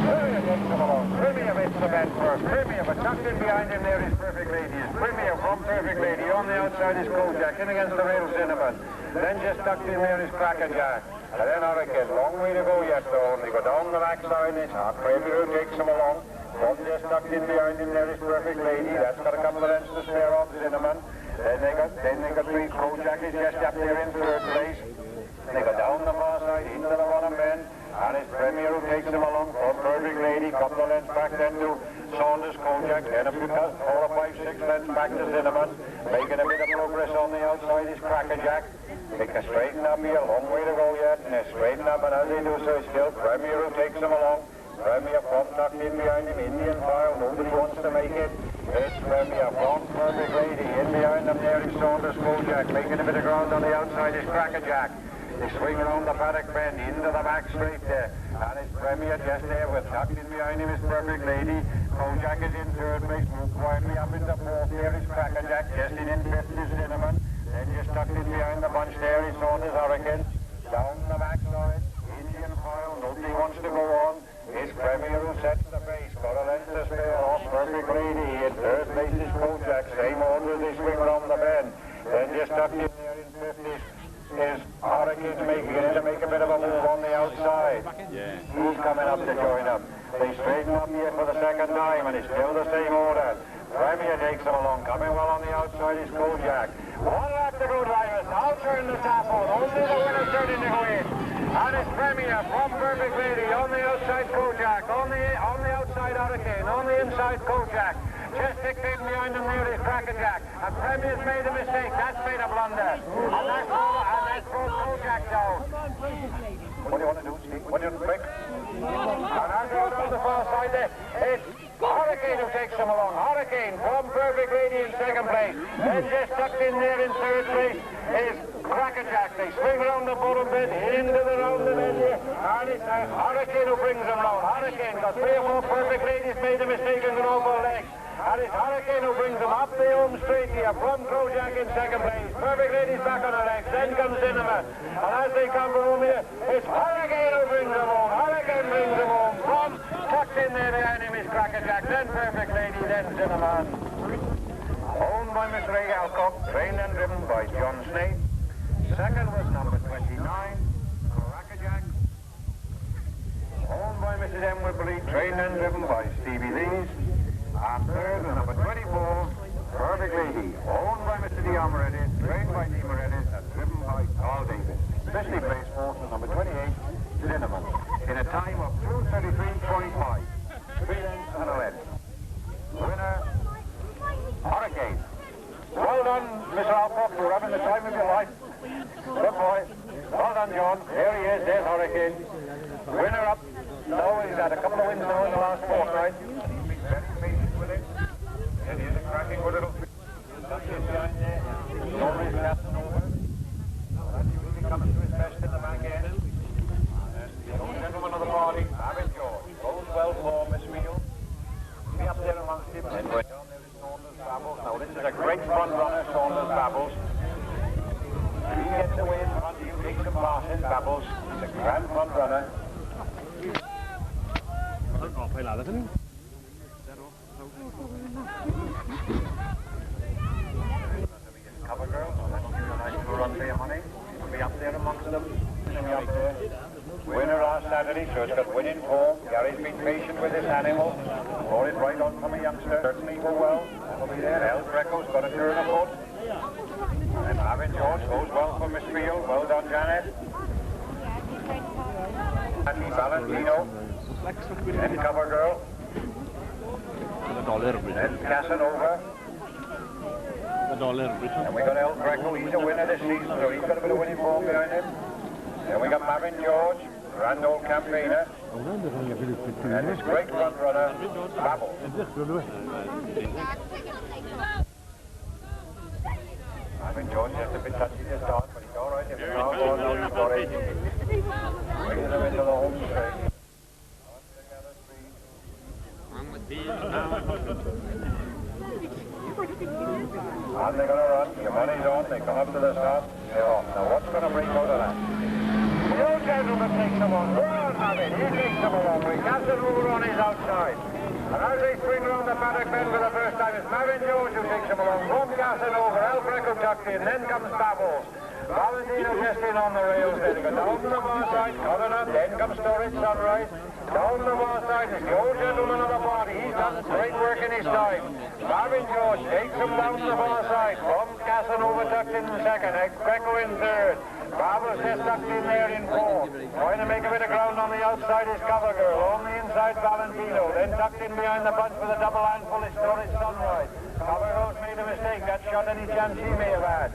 [SPEAKER 1] Premier takes them along. Premier makes the bend first. Premier, but tucked in behind him there is Perfect Lady. Is Premier from Perfect Lady. On the outside is Kojak, in against the rail Cinnamon. Then just tucked in there is Crackerjack. And then Hurricane. Long way to go yet, though. They go down the backside, it's hard. Premier takes them along. From just tucked in behind him there is Perfect Lady. That's got a couple of lengths to spare off Cinnamon. Then they got 3. Kojak is just up there in third place. They go down the far side into the bottom bend. And it's Premier who takes them along from Perfect Lady. Couple of lengths back then to Saunders Kojak. Then a few 4 or 5, 6 lengths back to Cinnamon. Making a bit of progress on the outside is Crackerjack. They can straighten up here. A long way to go yet. And they straighten up, and as they do so, it's still Premier who takes them along. Premier from tucked in behind him. Indian file. Nobody wants to make it. It's Premier from Perfect Lady. In behind them there is Saunders Kojak. Making a bit of ground on the outside is Crackerjack. They swing around the paddock bend into the back straight there. And it's Premier just there with tucked in behind him is Perfect Lady. Kojak is in third place. Move quietly up into fourth. There is Crackerjack. Just in fifth is Cinnamon. Then just tucked in behind the bunch there is Saunders Hurricane. Down the back side tucked in there in 50s is Hurricane to make a bit of a move on the outside.
[SPEAKER 2] Yeah.
[SPEAKER 1] He's coming up to join up. They straighten up here for the second time, and it's still the same order. Premier takes him along. Coming well on the outside is Kojak. 1 lap to go, drivers. Now turn the tap on. Only the winner starting to go in. And it's Premier from Perfect Lady. On the outside, Kojak. On the outside, Hurricane. On the inside, Kojak. Just dictating behind them there is Crackerjack. And Premier's made a mistake. That's made a blunder. And that's brought Kojak down. What do you want to do, Steve? What do you want to break? And as they go down the far side there, it's Hurricane who takes them along. Hurricane from Perfect Lady in second place. Then just tucked in there in third place is Crackerjack. They swing around the bottom bit, into the round the bend here. And it's Hurricane who brings them round. Hurricane got 3 or 4 Perfect Ladies, made a mistake and gone over legs. And it's Hurricane who brings them up the home straight here from Kojak in second place. Perfect Ladies back on her legs. Then comes Cinnamon. And as they come from home here, it's Hurricane who brings them home. Hurricane brings them home from tucked in there behind him is Crackerjack. Then Perfect Lady, then Cinnamon. Owned by Miss Ray Alcock, trained and driven by John Snape. Second was number 29, Crackerjack. Owned by Mrs. M. Whippley, trained and driven by Stevie Lees. And third was number 24, Perfect Lady, owned by Mr. Diamoretti, trained by Diamoretti, and driven by Carl Davis. Especially placed fourth was number 28, Cinnamon, in a time of 2:33.25. 3 lengths and a length. Winner, Hurricane. Well done, Mr. Alcock, for having the time of your life. Good boy. Well done, John. There he is, there's Hurricane. Winner up. No, he's had a couple of wins now in the last fortnight. Very patient with it. And here's a cracking good little fish. That's his behind there. He's always passing over. That's usually coming to his best in the back end. And the old gentleman of the party, Avon George, goes well for Miss Meal. Be up there amongst him. And right down there is Saunders Babbles. Now this is a great front runner, Saunders Babbles. If he gets away in front, he'll take some passes, Babbles. He's a grand front runner. Cover girl, that's a nice little run for your money. We'll be up there amongst them. Up there. Winner last Saturday, so it's got winning form. Gary's been patient with this animal. Brought it right on from a youngster. Certainly go well. That'll be there. El Greco's got a turn of foot. And Avon George goes well for Miss Field. Well done, Janet. And Valentino. And cover girl. Then Casanova. And we got El Greco, he's a winner this season, so he's got a bit of winning form behind him. Then we got Mavin George, grand old campaigner. And this great front runner, Babble. Mavin George just a bit touchy to start, but he's all right. If it's all going on, he's got it. Bringing him into the home straight. And they're going to run. Your money's on. They come up to the start. They're off. Now what's going to break out of that? The old gentleman takes them on. Go on, Mavin. He takes them along. We Captain over on his outside. And as they swing around the paddock bend for the first time, it's Mavin George who takes them along. From Casanova, El Greco tucked in. Then comes Babbles. Valentino just in on the rails. Then go down the far side. Covenant. Then comes Storage Sunrise. Down the far side is the old gentleman of the party. He's done great work in his time. Mavin George takes him down the far side. From Casanova tucked in second. Greco in third. Babbles just tucked in there in fourth. Trying to make a bit of ground on the outside is Cover Girl. On the inside, Valentino. Then tucked in behind the bunch with a double handful is Storage Sunrise. Cover Girl's made a mistake. That shot any chance he may have had.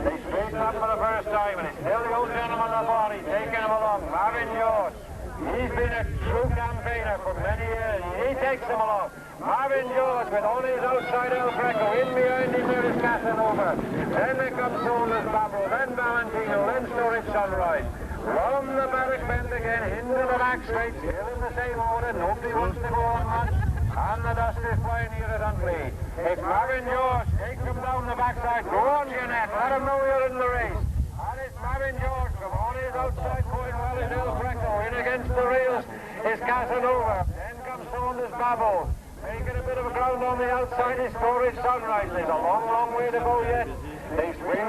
[SPEAKER 1] They straighten up for the first time, and it's still the old gentleman of the party taking him along. Mavin George. He's been a true campaigner for many years. He takes him along. Mavin George with on his outside El Greco. In behind him there is Casanova. Then there comes Saunders Babble. Then Valentino. Then Storage Sunrise. Round the barrack bend again. Into the back straight. Still in the same order. Nobody wants to go on much. And the dust is flying here at Huntley. It's Mavin George. Take him down the backside. Go on, Jeanette. Let him know you're in the race. And it's Mavin George from on his outside going well is El Greco. In against the rails is Casanova. Then comes Saunders Babble. Making a bit of a ground on the outside is Storage Sunrise. There's a long, long way to go yet. They swing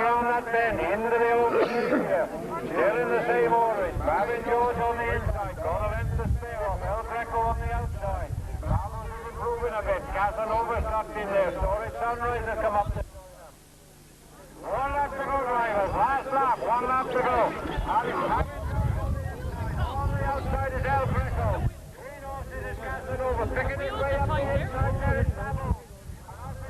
[SPEAKER 1] flat bend into the old here. Still in the same order. It's Babin George on the inside. Gonna length the spare off. El Greco on the outside. Carlos is improving a bit. Casanova's tucked in there. Storage Sunrise has come up to 1 lap to go, drivers. Last lap. 1 lap to go. On the outside is El Greco. Green horses is Casanova. Picking his way up the inside there is Babin.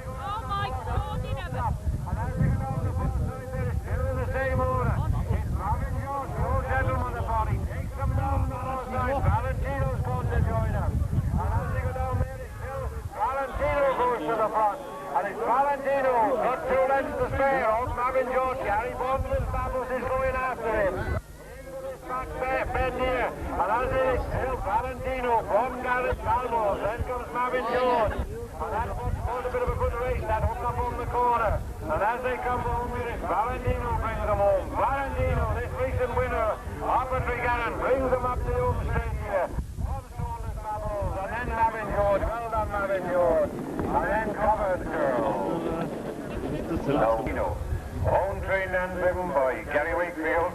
[SPEAKER 3] Oh my God, you never.
[SPEAKER 1] And as we go down the far side there, it's still in the same order. It's Babin George, the old gentleman of the body. Takes them down the far side. Valentino's going to join them. And as they go down there, it's still Valentino goes to the front. And it's Valentino, got 2 lengths to spare. Old Babin George, Gary Bond with Babbles is going after him. Into this back bend here. And as it is still Valentino from Gareth Balmore. Then comes Babin George. And that was a bit of a good race, that hook up on the corner. And as they come home with it, Valentino brings them home. Valentino, this recent winner, Arbitrary Gannon, brings them up to the home straight here. One shoulders Babbles, and then Babin George. Well done, Babin George. And then Covered Girl. Valentino, owned, trained and driven by Gary Wakefield.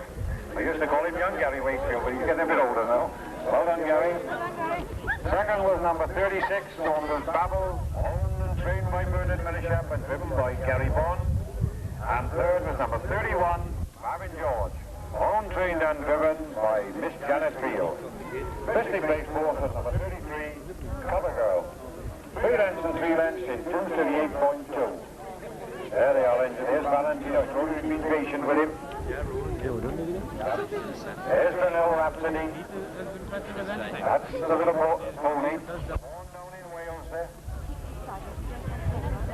[SPEAKER 1] I used to call him young Gary Wakefield, but he's getting a bit older now. Well done, Gary. Second was number 36, known as Babel, owned and trained by Bernard Millishap and driven by Gary Bond. And third was number 31, Babin George, owned, trained and driven by Miss Janet Field. Fifthly placed fourth was number 33, Cover Girl. 3 lengths and 3 lengths in 238.2. There they are, engineers. Valentino, you've been patient with him. There's Brunel Rhapsody. That's the little pony. Born down in Wales there.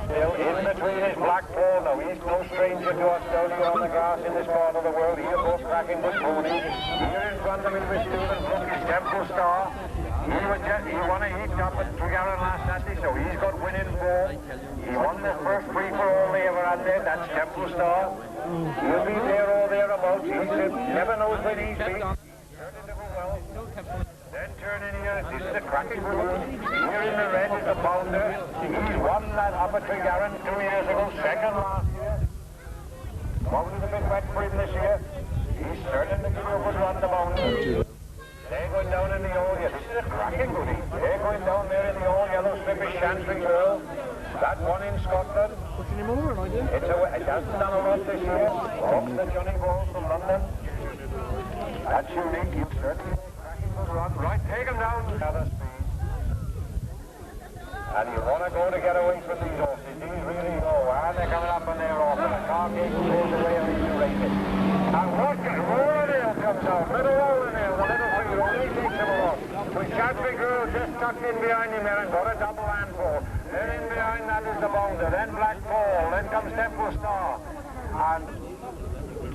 [SPEAKER 1] Still in between is Blackpool. Now he's no stranger to us down here on the grass in this part of the world. He's both cracking good pony. Here in front of him is Stephen Brook, his Temple Star. He won a heat up at Tregaron last Saturday, so he's got winning form. He won the first free-for-all they ever had there. That's Temple Star. He'll be there or thereabouts. He never knows when he's been. Turned into go well. Then turn in here. This is a cracking group. Here in the red is the Bounder. He's won that up at Tregaron 2 years ago, second last year. What was a bit wet for him this year? He's certain to give you a good run, the Bounder. They're going down in the old yellow. This is a cracking goodie. They're going down there in the old yellow strip is Chantry Girl. That one in Scotland.
[SPEAKER 3] What's the name of it, idea?
[SPEAKER 1] It hasn't done a lot this year. Off the Johnny Ball from London. That's unique. You certainly cracking good run. Right, take him down. Other speed. And you want to go to get away from these horses. These really go. And they're coming up and they're off. And the car gate goes away and he's racing. And what Rollerdale comes out. Little Rollerdale, the little wheel. Only takes him along. With Chadwick Girl just tucked in behind him there and got a double handful. Then in behind that is the Bounder. Then Black Paul. Then comes Temple Star. And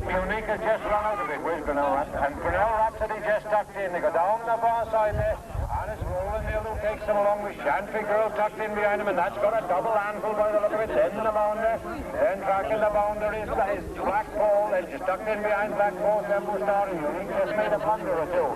[SPEAKER 1] Unique has just run out of it. Where's Brunel Rhapsody? And Brunel Rhapsody just tucked in. They go down the far side there. And it's Rollerdale who takes them along with Chantry Girl tucked in behind him, and that's got a double handful by the look of it. Then the Bounder. Then tracking the Bounder is Black Paul. Then just tucked in behind Black Paul, Temple Star, and Unique just made a blunder or two.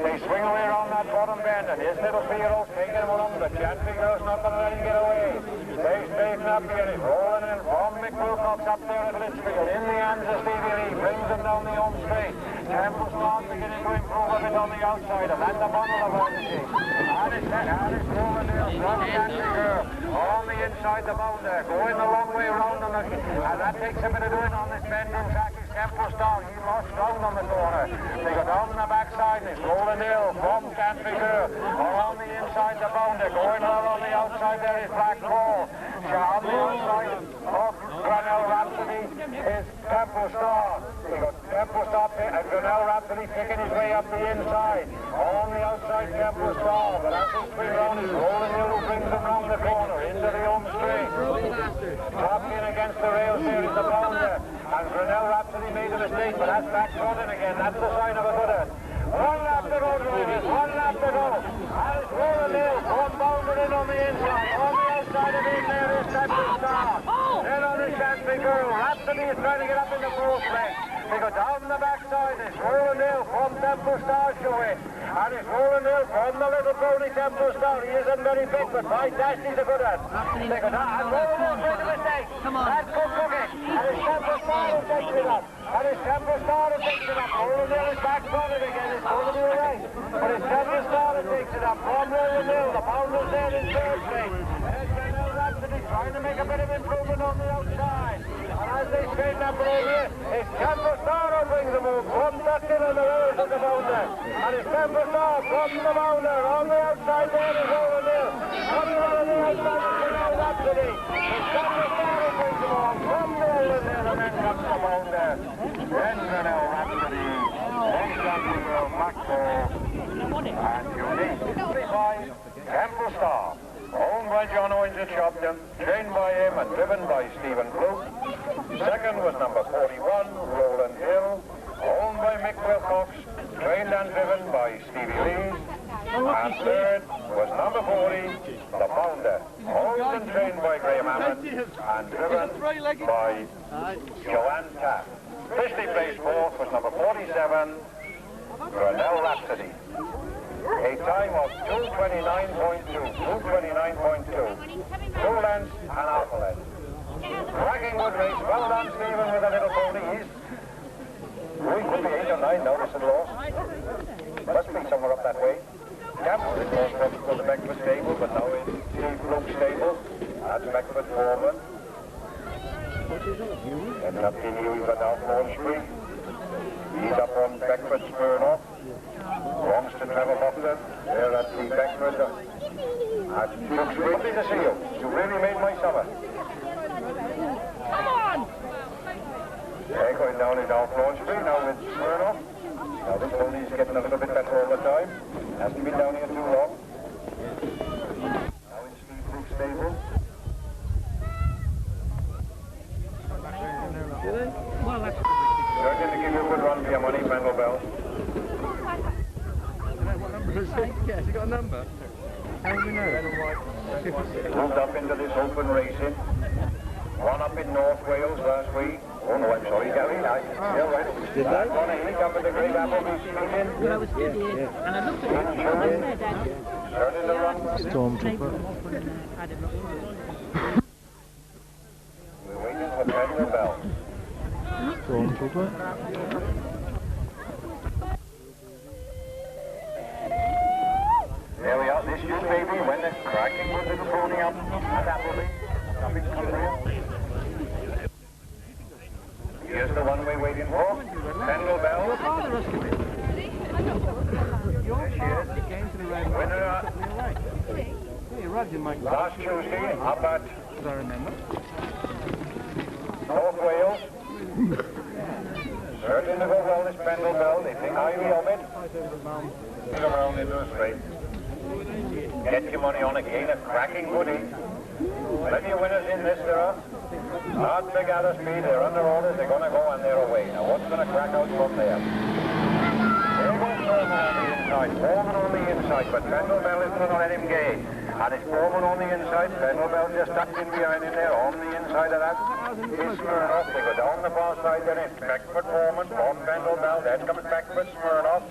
[SPEAKER 1] They swing away around that bottom bend, and his little Pierrot taking him along, but Chantry Girl's not going to let him get away. They straighten up here, it's rolling in from Mick Wilcox up there at Litchfield. In the hands of Stevie Lee, brings them down the home straight. Temple Star beginning to improve a bit on the outside, and that's a bundle of Odyssey. And it's rolling there from Chantry Girl on the inside the Bounder, going the long way around on the, and that takes a bit of doing on this bending track. Is Temple Star, he lost ground on the corner. They go down the backside, and it's rolling hill from Chantry Girl on the inside the Bounder, going all on the outside there is Black Paul. On the outside of Brunel Rhapsody is Temple Star. They got Temple Star and Brunel Rhapsody picking his way up the inside. On the outside Temple Star, but as he swings around, it's rolling hill who brings them round the corner into the home straight. Dropped in against the rails there is the Bounder. And Brunel Rhapsody made a mistake, but that's back trotting again. That's the sign of a good one. 1 lap to go, drivers. 1 lap to go. And it's rolling hill. One Bounder in on the inside. On the outside of him there is Temple Star. Then on the Chantry Girl. Rhapsody is trying to get up in the fourth leg. They go down the backside. It's rolling hill from Temple Star showing. And it's rolling hill from the little pony Temple Star. He isn't very big, but by dash he's a good one. They go down. And rolling hill for the mistake.
[SPEAKER 3] Come on.
[SPEAKER 1] That's good cooking. And his temper started takes it up. And his temper started takes it up. O'Neill is back from it again. It's going to be right. But his temper started takes it up. From O'Neill, the Pounder's there in third place. There's Glenelg Rhapsody trying to make a bit of improvement on the outside. And as they straighten up over here, his temper started brings the move. From Dustin on the road of the Pounder. And his temper started from the Pounder. On the outside there is O'Neill. Coming on the outside is Glenelg Rhapsody. His temper started brings the move. From the O'Neill and then comes the Pounder. Then Glenelg Rhapsody. Then Dustin will Maxwell. And Unique. 55, Temple Star. Owned by John Owens at Shopton, trained by him and driven by Stephen Clute. Second was number 41, Roland Hill, owned by Mick Wilcox, trained and driven by Stevie Lee. And third was number 40, the Pounder, owned and trained by Graham Hammond and driven by Joanne Taft. Officially placed fourth was number 47, Glenelg Rhapsody. A time of 2:29.2, 2:29.2, 2 lengths and half a length. Cracking good race, well done Stephen with the little ponies. We could be 8 or 9 now, this is lost. Must be somewhere up that way. Campbell is lost from the Beckford stable, but now in Steve Luke's stable. That's Beckford Foreman. Ending up in Huey for down Lawn Street. He's up on Beckford Smirnoff. Belongs to Trevor Buckler. There at the Beckford. Looks lovely to see you. You really made my summer.
[SPEAKER 3] Come on!
[SPEAKER 1] They're going down in North Lawn Street now with Smirnoff. Now this pony's getting a little bit better all the time. Hasn't been down here too long. Now in Steve Luke's stable.
[SPEAKER 3] Well, that's...
[SPEAKER 1] You're going to give you a good run for your money, Pendle Bell.
[SPEAKER 2] What number is it? Yes, you got a number. How do we know?
[SPEAKER 1] Moved up into this open racing. One up in North Wales last week. Oh no, I'm sorry, Gary. You're right.
[SPEAKER 2] Did they?
[SPEAKER 1] One a heat up at the Great Appleby Speaking.
[SPEAKER 3] Well, I was stood here, and I looked at it, and I said,
[SPEAKER 1] Started to run.
[SPEAKER 2] Stormtrooper.
[SPEAKER 1] We're waiting for Pendle Bell.
[SPEAKER 2] Stormtrooper.
[SPEAKER 1] There we are, this you baby, when the cracking good little pony up at Appleby. Nothing's come real. Here's the one we're waiting for. Pendle Bell. There she is. Winner last Tuesday up at North Wales. Certain to go well, this Pendle Bell. They think highly of it. Put them around into a straight. Get your money on again, a cracking goodie. Plenty of winners in this, there are. Not big out of speed, they're under orders, they're going to go and they're away. Now what's going to crack out from there? There goes Foreman on the inside, Foreman on the inside, but Pendle Bell isn't going to let him gain. And it's Foreman on the inside, Pendle Bell just tucked in behind in there, on the inside of that. It's Smirnoff, they go down the far side, then it's Beckford Foreman from Pendle Bell, then comes Beckford Smirnoff.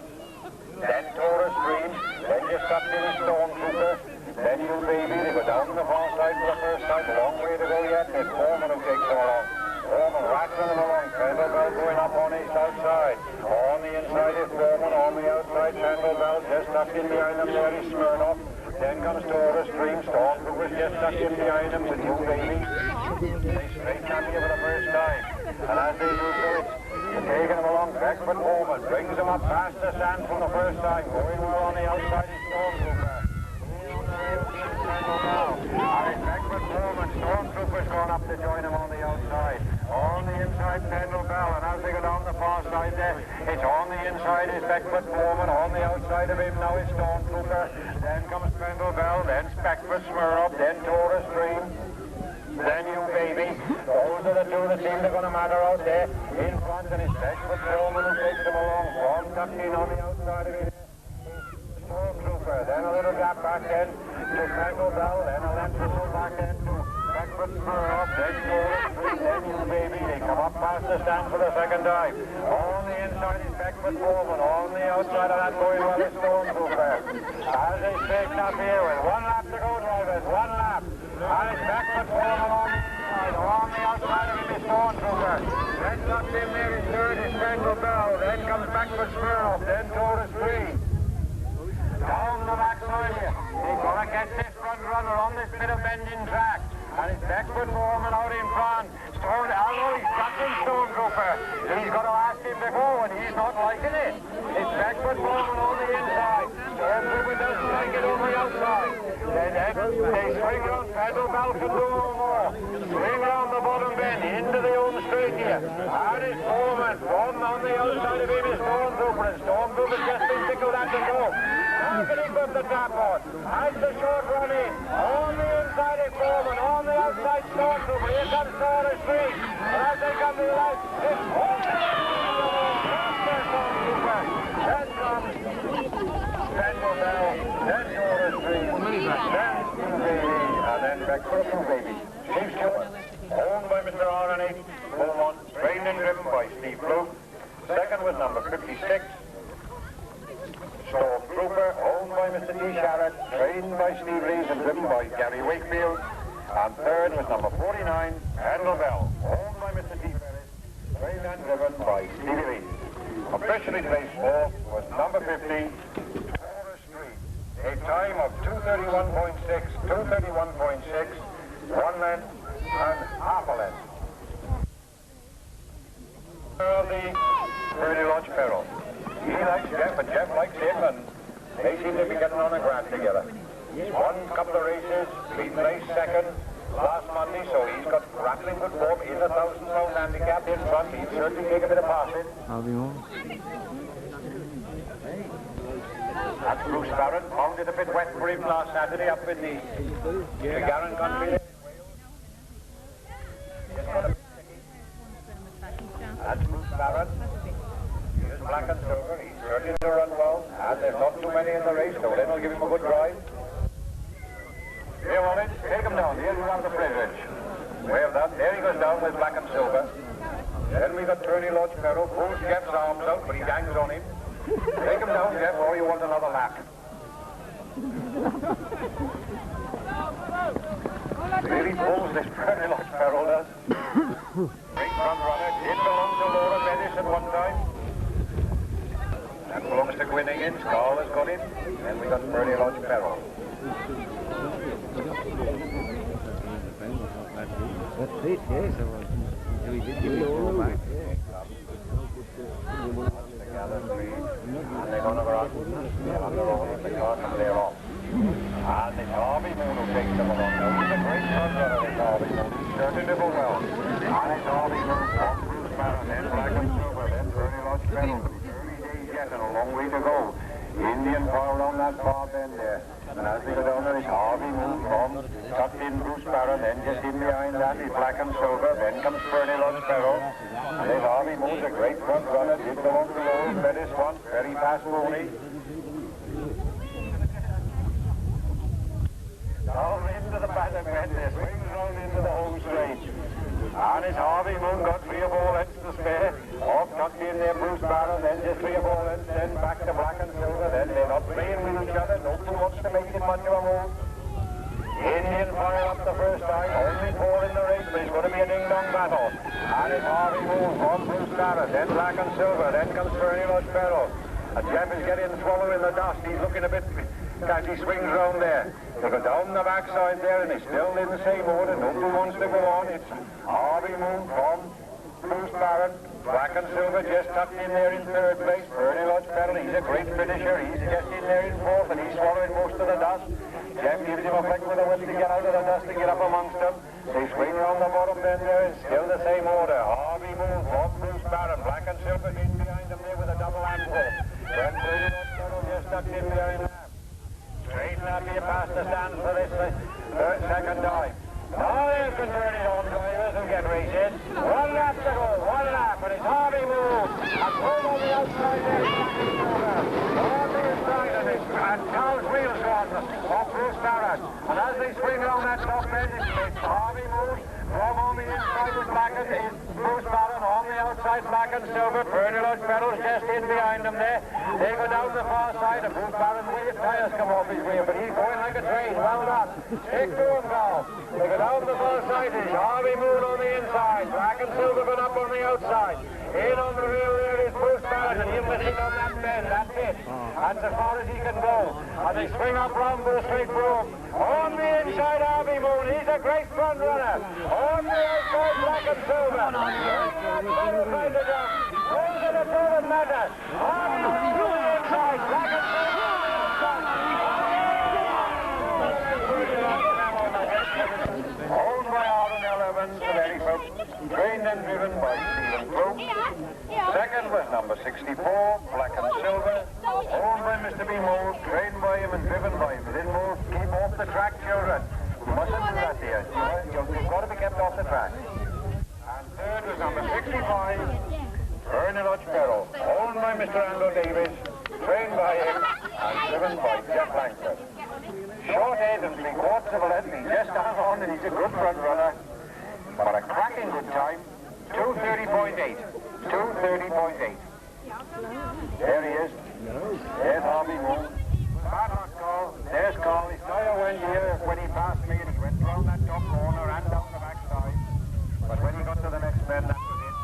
[SPEAKER 1] Then Taurus Green, then you stuck in his Stormtrooper, then you baby, they go down the far side for the first time, a long way to go yet, it's Foreman who takes them along. Foreman rattling them along, Pendle Bell going up on his outside. On the inside is Foreman, on the outside Pendle Bell, just tucked in behind them there is Smirnoff. Then comes Taurus Green, Stormtrooper's just tucked in behind them with you baby. They straighten up here for the first time, and as they do so it's taking them along, Beckford Foreman brings them up past the stand from the first time. Going well on the outside is Stormtrooper. Beckford Foreman, Stormtrooper's gone up to join him on the outside. On the inside, Pendle Bell, and as they go down the far side there, it's on the inside is Beckford Foreman. On the outside of him now is Stormtrooper. Then comes Pendle Bell, then Beckford Smirnoff, then Taurus Green. Then you baby. Those are the two that seem to going to matter out there. In front, and it's Beckford Foreman who takes them along. From tucked in on the outside of it. Stormtrooper. Then a little gap back then to Pendle Bell. Then a length or so back then to Beckford Smirnoff. Then Taurus Green. Then you baby. They come up past the stand for the second time. On the inside is Beckford Foreman. On the outside of that going well is Stormtrooper. As they straighten up here with 1 lap to go, drivers. 1 lap. And it's Beckford Foreman on the inside. On the outside of him is Stormtrooper. tucked in there in third is Bengal Bell. Then comes back for Smirnoff. Then Taurus Green. Down the backside here. He's going to get this front runner on this bit of bending track. And it's Beckford Foreman out in front. Although he's touching Stormtrooper, he's got to ask him to go, and he's not liking it. It's Beckford Foreman on the inside. Stormtrooper doesn't like it on the outside. Then they swing around. Pedal Bell can do no more. Swing around the bottom bend into the home straight here. And it's Foreman. From on the outside of him is Stormtrooper, and Stormtrooper's just been tickled at the go. Now can he put the tap on? Has the short run in. On the inside is Foreman. On the outside Stormtrooper. Here comes Taurus Green. And as they come to the right, it's Foreman. Stormtrooper. Then comes Bengal Bell. Then Taurus Green. Then Baby. And then Beckford Baby. Chief's Killer. Owned by Mr. R&H. Beaumont. Trained and driven by Steve Blue. Second was number 56. Stormtrooper, owned by Mr. D. Sharrett, trained by Steve Reeves and driven by Gary Wakefield. And third was number 49, Bengal Bell, owned by Mr. D. Ferris, trained and driven by Stevie Reeves. Officially today's fourth was number 50, Taurus Green. A time of 2:31.6, 2:31.6, 1 length and half a length. The Early Lodge Peril. He likes Jeff and Jeff likes him, and they seem to be getting on a grand together. He's won a couple of races, been placed second last Monday, so he's got rattling good form in the 1,000-pound handicap in front. He'll certainly take a bit of passing. That's Bruce Barron. Found it a bit wet for him last Saturday up in the Garran country. That's Bruce Barron. Black and silver, he's certainly to run well, and there's not too many in the race, so then we'll give him a good drive. Here on it, take him down, here's one of the Bridge. Wave that, there he goes down with black and silver. Then we got Turney Lodge Peril, pulls Jeff's arms out, but he hangs on him. Take him down, Jeff, or you want another lap. Really pulls this Turney Lodge Peril does. Great front runner, did belong to Laura Bettis at one time. That belongs to Gwynn Higgins. Carl has got him. And we got Early Lodge Peril.
[SPEAKER 2] That's it, yes. So he did give me a call back.
[SPEAKER 1] Together, three. And they're going to run. They're on their own. They can't come there off. And it's Harvey Moon who takes them along. Now, he's a great front runner, this Harvey Moon. He's certainly did well. And it's Harvey Moon from Bruce Barron. Then Black and Silver. Then Early Lodge Peril. And a long way to go. Indian file around that far bend there. And as they go down there, it's Harvey Moon from tucked in Bruce Barron. Then just in behind that is Black and Silver. Then comes Fernie Lodge Peril. And then Harvey Moon's a great front runner. Did belong to Lowe's Bettis once. Very fast pony. Down into the back bend there. Swings round into the home straight. And it's Harvey Moon got 3 or 4 lengths to spare. Off tucked in there Bruce Barron, then just 3 or 4 lengths, then back to Black and Silver, then they're not playing with each other. Nobody wants to make it much of a move. Indian fire up the first time, only 4 in the race, but it's going to be a ding-dong battle. And it's Harvey Moon from Bruce Barron, then Black and Silver, then comes Fernie Lodge Peril. And Jeff is getting swallowed in the dust. He's looking a bit as he swings round there. They go down the backside there, and he's still in the same order. Nobody wants to go on. It's Harvey Moon from Bruce Barron. Black and Silver just tucked in there in 3rd place. Fernie Lodge Peril, he's a great finisher. He's just in there in 4th, and he's swallowing most of the dust. Jeff gives him a flick with a whip to get out of the dust and get up amongst them. They swing around the bottom bend there. It's still the same order. Harvey Moon from Bruce Barron. Black and Silver in behind them there with a double handful. Then Fernie Lodge Peril just tucked in there in half. Straighten up here past the stand for this second dive. Now they're converted on drivers and get races. 1 lap to go, 1 lap, and it's Harvey Moon. And pulled on the outside there. On the inside of it. And Charles Wheels on off Bruce Barron. And as they swing around that top bend, it's Harvey Moon. From on the inside is Blackett, is Bruce Barron. On the outside inside, black and silver. Fernie Lodge Barrel's just in behind them there. They go down the far side. A Bruce Barron with his tyres come off his way, but he's going like a train. Well done. Take two and go. They go down the far side. There's Harvey Moon on the inside. Black and silver going up on the outside. In on the rear there is Bruce Barron, and he'll missing on that bend. That's it. That's as far as he can go. And they swing up round the straight broom. On the inside, Harvey Moon. He's a great front runner. On the outside, black and silver. Trying to jump. Those are the two that matter. Harvey Moon on the inside, black and silver. Owned by R&L Evans of Edinburgh, trained and driven by Stephen Crook. Second was number 64, Black and Silver, owned by Mr. B. Moore, trained by him and driven by him. Then Moore, keep off the track, children. You mustn't do that here. You've got to be kept off the track. And third was number 65, Fernie Lodge Barrel, owned by Mr. Andrew Davies, trained by him and driven by Jeff Langford. Short head and 3/4 of a length. He just hung on and he's a good front runner. But a cracking good time. 2:30.8. 2:30.8. There he is. There's Harvey Moon. Bad luck call. There's Carl. His tyre went here when he passed me and he went round that top corner and down the backside. But when he got to the next bend, that was it.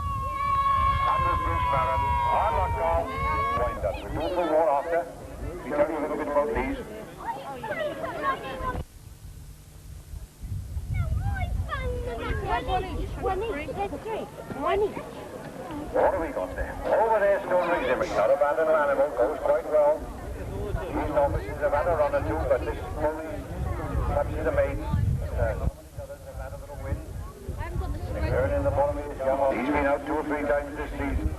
[SPEAKER 1] That was Bruce Barron. Bad luck call. Wind up. We'll do more after. We'll tell you a little bit about these. What have we got there? Over there, Stone Riggs image. Not a bad little animal. Goes quite well. These novices have had a run or two, but this pony, perhaps he's a mate. Some of these others have had a little win. They're in the bottom of his young. He's been out 2 or 3 times this season.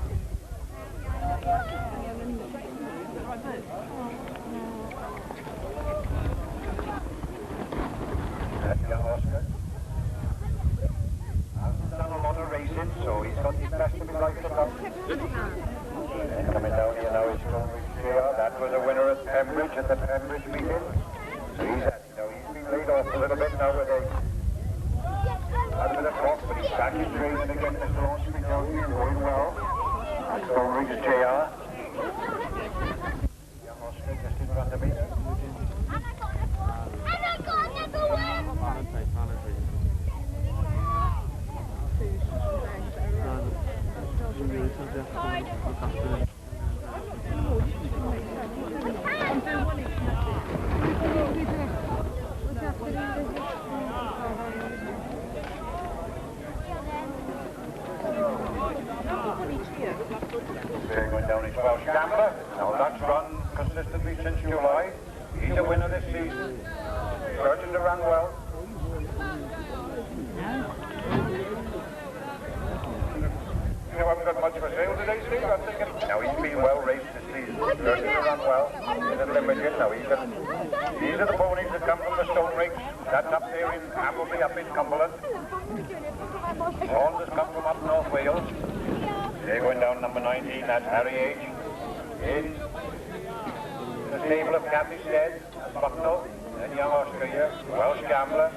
[SPEAKER 1] That's young Oscar. Hasn't done a lot of racing, so he's got his best of his life to come. Coming down here now is Stone Riggs JR. That was a winner at Pembridge, at the Pembridge meeting. So he's been laid off a little bit now with a bit of cough, but he's back in training again. Mr. Oscar tells me he's going well. That's Stone Riggs JR. Young Oscar just in front of me. They're going down his Welsh Gambler. Now that's run consistently since July. He's a winner this season. Starting to run well. You haven't got much for sale today, Steve, I'm thinking. Now he's been well raced this season. Starting to run well. He's a limited. Now these are the ponies that come from the Stone Riggs. That's up there in Hambleby, up in Cumberland. All that's come from up North Wales. They're going down number 19, that's Harry H. In the stable of Kathy Stead, Bucknell, and young Oscar here, Welsh Gambler.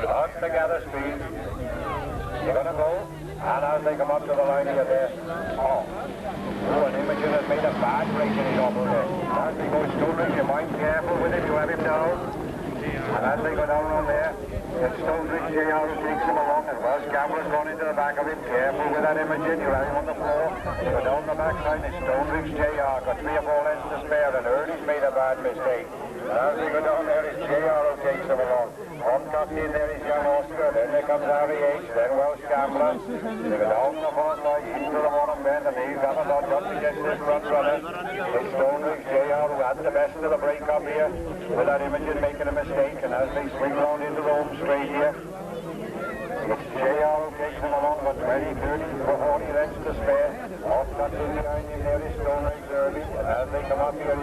[SPEAKER 1] Out to gather speed. They're going to go, and as they come up to the line here, there. Oh, and Imogen has made a bad break in his oval there. As they go Stone Riggs, you mind careful with him, you have him down. And as they go down on there, it's Stone Riggs JR who takes him along, and Welsh Gambler's gone into the back of him. Careful with that Imogen, you'll have him on the floor. They go down the backside, it's Stone Riggs JR, got 3 or 4 lengths to spare, and Ernie's made a bad mistake. And as they go down there, it's JR who takes him along. On top in there is young Oscar, then there comes Harry H, then Welsh Gambler. They go down the far side, into the bottom bend, and they've got a lot up against this front runner. It's Stone Riggs JR who had the best of the break up here, with that Imogen making a mistake, and as they swing round into the home straight here, it's JR who takes them along, but 20, 30, 40 lengths to spare. Off cuts in behind him there is Stone Riggs early, and as they come up here,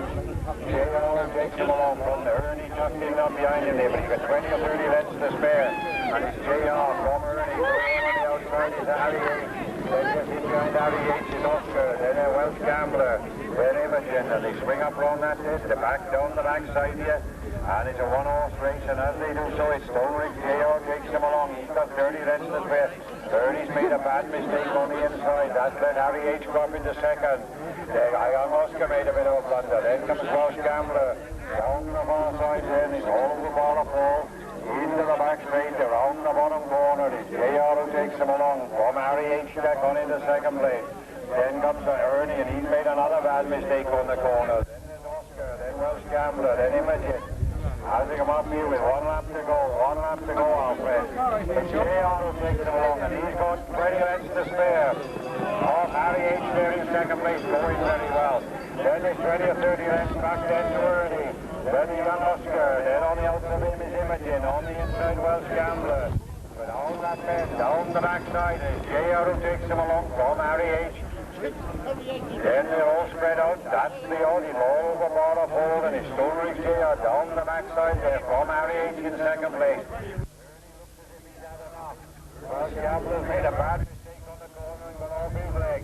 [SPEAKER 1] JR who takes them along from there, and he tucked in up behind him there, but he got 20 or 30 lengths to spare. And it's JR from Ernie, on the outside is Harry H. Then just in behind Harry H is Oscar, then a Welsh Gambler, then Imogen, and they swing up on that disc, they back down the backside here. And it's a one-horse race, and as they do so, it's Stone Riggs JR takes them along. He's got got 30 lengths to spare. 30's made a bad mistake on the inside. That's let Harry H go up into second. Oscar made a bit of a blunder. Then comes Welsh Gambler. Down the far side then. He's all over the ball of fall. Into the back straight, around the bottom corner. It's JR who takes him along. From Harry H back on into second place. Then comes Ernie, and he's made another bad mistake on the corner. Then there's Oscar, then Welsh Gambler, then Imogen. As they come up here with 1 lap to go, Alfred. It's JR who takes him along, and he's got 20 lengths to spare. Off Harry H there in second place, going very well. Then there's 20 or 30 lengths back then to Ernie. Then you got Oscar, then on the outside of him is Imogen, on the inside Welsh Gambler. But down that bend, down the backside is JR who takes him along from Harry H. Then they're all spread out, that's the odd, he's all over bar of hold, and his Stoneridge JR down the backside there from Harry H in second place. Welsh Gambler's made a bad mistake on the corner and got off his leg.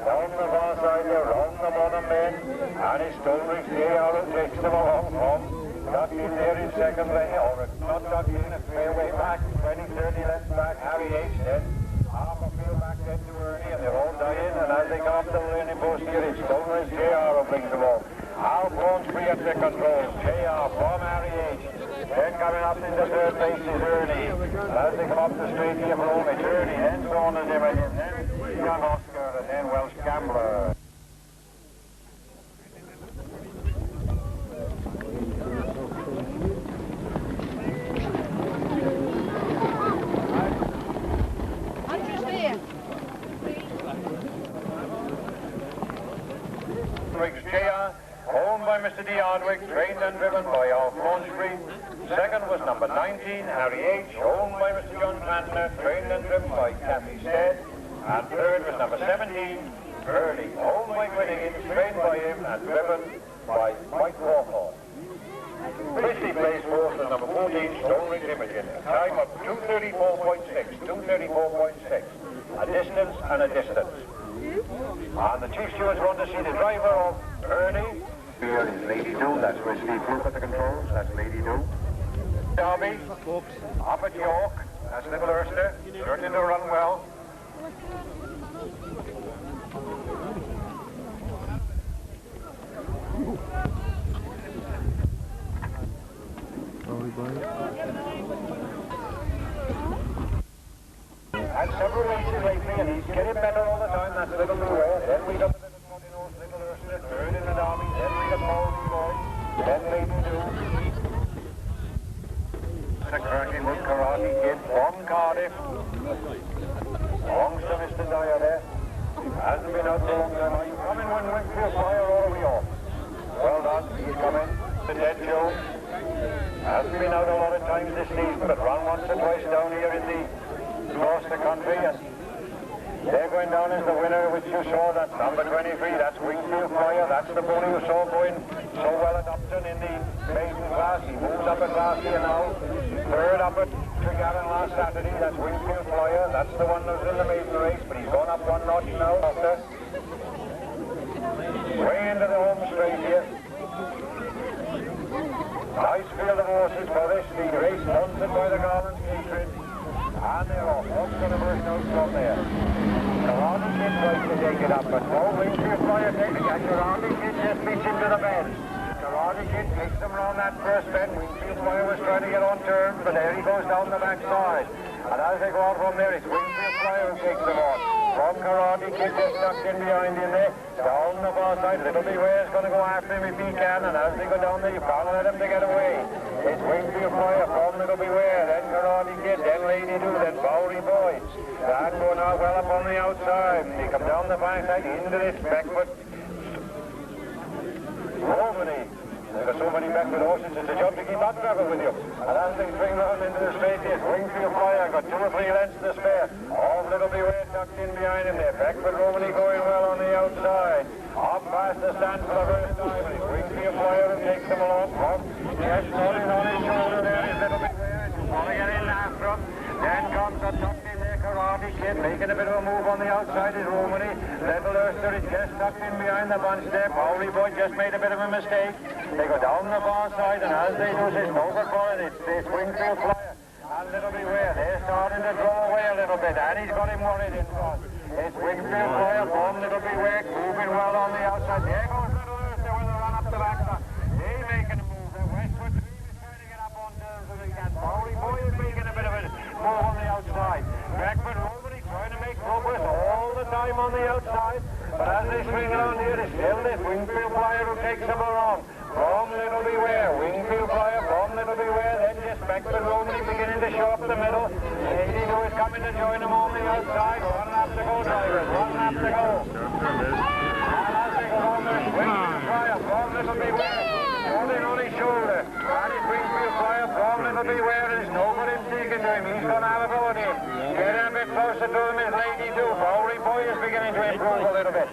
[SPEAKER 1] Down the far side there, round the bottom bend, and his Stoneridge JR who takes him along from ducked in there in second lane, or not ducked in, a fairway back, 20-30 lengths back, Harry H then. Half a field back then to Ernie, and they're all dying, and as they come up the landing post here, it's Stoneridge JR who brings them all. Al Free at the controls, JR from Harry H. Then coming up into third place is Ernie. And as they come up the straight here for home, it's Ernie, then Saunders Imogen, then young Oscar, and then Welsh Gambler. JR, owned by Mr. D. Hardwick, trained and driven by Alf Launchbury. Second was number 19, Harry H., owned by Mr. John Plantner, trained and driven by Kathy Stead. And third was number 17, Early, owned by Quinnigan, trained by him and driven by Mike Walpole. Christie placed fourth was number 14, Stoneridge Imogen, a time of 2:34.6, a distance and a distance. And the chief stewards want to see the driver of Ernie. Here is Lady Do, that's where Steve Fluke at the controls, that's Lady Do. Derby, up at York, that's Little Erster, starting to run well. Had several races lately, and he's getting better all the time, that's Little Beware. Then we got the Little Erster, third in the Derby, then we got Mowry Boy, then Lady Do. The cracking with Karate Kid from Cardiff. Longs to Mr. Dyer there. Hasn't been out for a long time. Are you coming when Winkfield Fire or are we off? Well done, he's coming. The Dead Joe. Hasn't been out a lot of times this season, but run once or twice down here in the Gloucester country, and they're going down as the winner, which you saw, that's number 23, that's Wingfield Flyer, that's the pony you saw going so well at Upton in the maiden class. He moves up at last here now, third up at Tregavan last Saturday, that's Wingfield Flyer, that's the one that was in the maiden race, but he's gone up one notch now after. Way into the home straight here. Nice field of horses for this, the race sponsored by the Garland Catering. And they're off. What's going to burst out from there? Karate Kid tries to take it up, but no Wingfield Flyer takes it. And Karate Kid just beats into the bend. Karate Kid takes them around that first bend. Wingfield Flyer was trying to get on turn, but there he goes down the backside. And as they go out from there, it's Wingfield Flyer who takes them on. From Karate Kid, just tucked in behind him there. Down the far side, Little Beware is going to go after him if he can, and as they go down there, you can't let him to get away. It's Wingfield Flyer from Little Beware, then Karate Kid, then Lady Do, then Bowery Boy. That going out well up on the outside. They come down the backside into this Beckford. Romany. They've got so many Beckford horses, it's a job to keep up travel with you. And as they swing round into the straight here, Wingfield Flyer got 2 or 3 lengths to spare. All Little Beware tucked in behind him there. Beckford Romany going well on the outside. Up past the stand for the first time. And it's Wingfield Flyer who takes them along from. Yes, nodding on his shoulder there is Little Beware. Want to get in after him. Then comes a tucked in there Karate Kid, making a bit of a move on the outside is Romany. Little Erster is just tucked in behind the bunch there. Bowery Boy just made a bit of a mistake. They go down the far side, and as they do, it's over for it. It's Wingfield Flyer. And Little Beware, they're starting to draw away a little bit, and he's got him worried in front. It's Wingfield Fire from Little Beware, moving well on the outside. There goes Little Earther with a run up the backside. He's making a move. The Westwood Dream is trying to get up on terms with his hand. Bowery Boy is making a bit of a move on the outside. Beckford Romany trying to make progress all the time on the outside. But as they swing around here, it's still this Wingfield Flyer who takes them around. From Little Beware, Wingfield Flyer from Little Beware, then just Beckford Romany beginning to show up the middle. Lady Lou is coming to join them on the outside. One lap to go, drivers, one lap to go. And as they go on there, Wingfield Flyer from Little Beware, holding on his shoulder. And it's Wingfield Flyer from Little Beware, there's nobody taking to him. He's going to have a go at him. Getting a bit closer to him is Lady Lou. Bowery Boy is beginning to improve a little bit.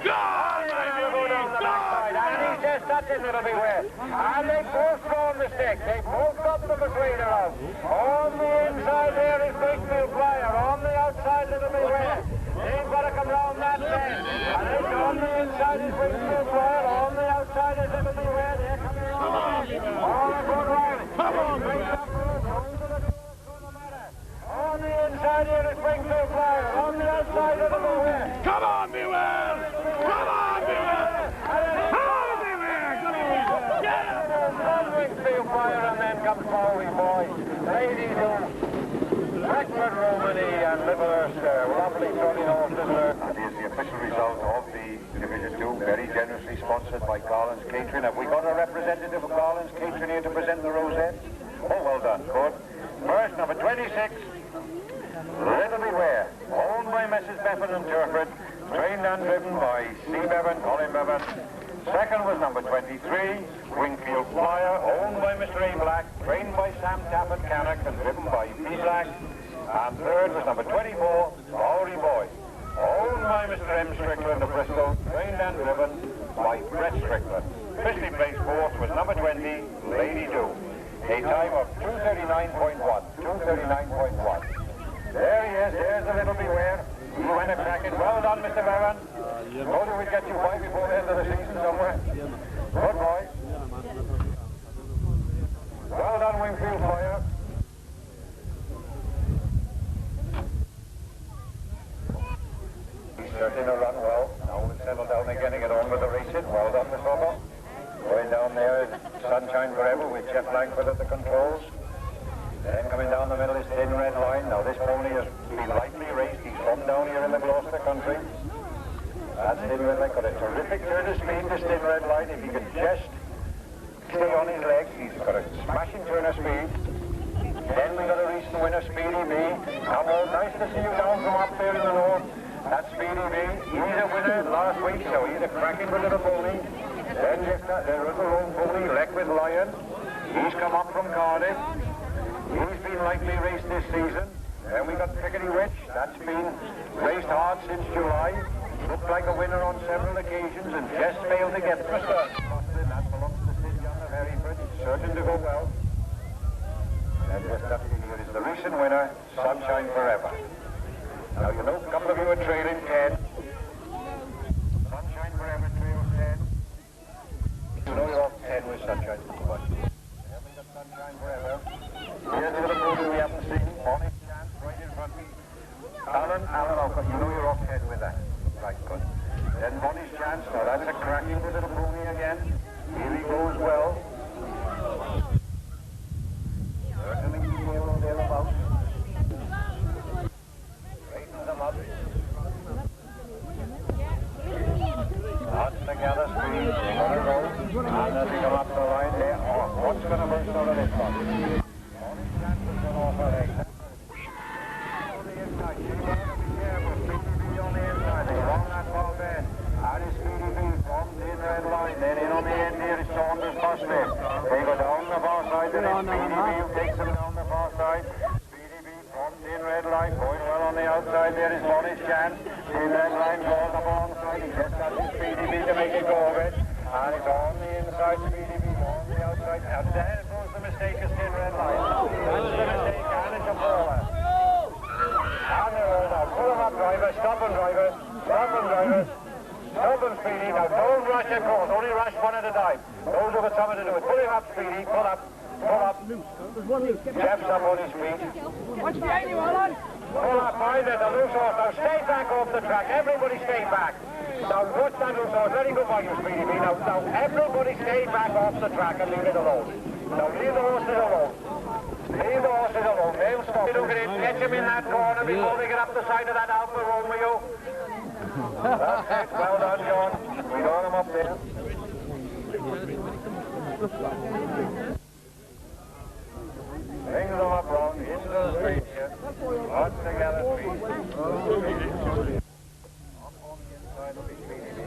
[SPEAKER 1] And he's just touching Little Beware. And they both thrown the stick. They both got the persuader out. On the inside there is Wingfield Flyer. On the outside Little Beware. They've got to come round that bend. And it's on the inside is Wingfield Flyer. On the outside is Little Beware. They're coming around. Oh, good run. Come on, on the inside here is Wingfield Flyer. On the outside Little Beware.
[SPEAKER 4] Come on, Beware! Come on, Beware!
[SPEAKER 1] Wingfield Fire, and then comes Bowery Boy. Lady Lou, Beckford Romany, and Little Earther. Lovely trotting off Little Earther. That is the official result of the Division 2, very generously sponsored by Garland's Catering. Have we got a representative of Garland's Catering here to present the rosettes? Oh, well done, good. First, number 26, Little Beware, owned by Messrs. Bevan and Turford, trained and driven by C. Bevan, Colin Bevan. Second was number 23, Wingfield Flyer, owned by Mr. A. Black, trained by Sam Tappert Cannock and driven by P. Black. And third was number 24, Bowery Boy, owned by Mr. M. Strickland of Bristol, trained and driven by Brett Strickland. Officially placed fourth was number 20, Lady Do, a time of 2:39.1, 2:39.1. There he is, there's the Little Beware. He went a cracking. Well done, Mr. Bevan. Told you we'd get you by before the end of the season somewhere. Good boy. Well done, Wingfield Flyer. He's certainly run well. Now we'll settle down again and get on with the racing. Well done, Miss Hopper. Going down there, sunshine forever with Jeff Langford at the controls. Then coming down the middle is Thin Red Line. Now this pony has been lightly raced. He's from down here in the Gloucester country. That's Thin Red Line. Got a terrific turn of speed, this Thin Red Line. If he could just stay on his legs, he's got a smashing turn of speed. Then we got a recent winner, Speedy B. Come on, nice to see you down from up there in the north. That's Speedy B. He's a winner last week, so he's a cracking little pony. Then there's a lone pony, Leckwood Lion. He's come up from Cardiff. He's been lightly raced this season. Then we got Pickety Witch. That's been raced hard since July. Looked like a winner on several occasions and just failed to get the start. That belongs to Sid Young of Hereford. It's certain to go well. And just up here is the recent winner, Sunshine Forever. Now you know, a couple of you are trailing 10. Sunshine Forever trails 10. You know you're off 10 with Sunshine Forever. There we got Sunshine Forever. Here's a little movie we haven't seen. Bonnie Chance right in front of me. Alan, you know you're off 10 with that. Right, good. Then Bonnie's Chance. Now that's a cracking little pony again. Here he goes well. Certainly here or thereabouts. Straightens them up. Starts to gather speed. They're going to go. And as they come up the line there, what's going to burst out of this one? Bonnie's Chance has gone off her leg. On the inside. She's got to be careful. Speedy on the inside. They along that ball bend. Out is Speedy B from the Thin Red Line. Then in on the end here is Saunders Busted. They go down the far side. Then it's Speedy B who takes them down the far side. Speedy B from Thin Red Line. Going well on the outside. There is Bonnie's Chance. Thin Red Line goes up on the side. He just got his Speedy B to make it go of it. And it's on the inside. Speedy B on the outside. Now there goes the mistake of Thin Red Line. That's the mistake. And it's a baller. And they're all now. Pull them up, drivers. Stop them, drivers. Stop them, drivers. Stop them, Speedy. Now don't rush across. Only rush one at a time. Those who got something to do it. Pull him up, Speedy. Pull up. Pull up. Jeff's up on his feet.
[SPEAKER 4] What's behind you, Alan?
[SPEAKER 1] Pull up, find it, the loose horse. Now stay back off the track. Everybody stay back. Now watch that loose horse. Very good by you, Speedy B. Now everybody stay back off the track and leave it alone. Now leave the horses alone. Leave the horses alone. They'll stop. Look at it. Catch him in that corner before they get up the side of that Alfa Romeo. That's it. Well done, John. We got him up there. Bring them up wrong, into the street here. Lots together, street. Up on the inside will be Speedy B.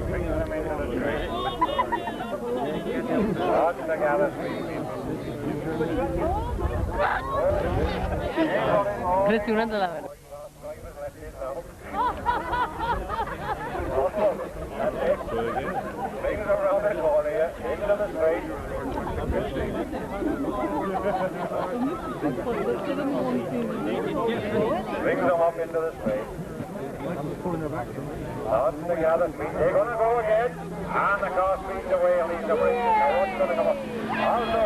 [SPEAKER 1] Bring them into the street. Lots together, Speedy B.
[SPEAKER 2] Crece un anda la verdad.
[SPEAKER 1] Bring it around the corner here, into the straight. Bring them up into the straight. Lots together, they're going to go again. And the car speeds away and leaves the break. Now what's going to come up? Also,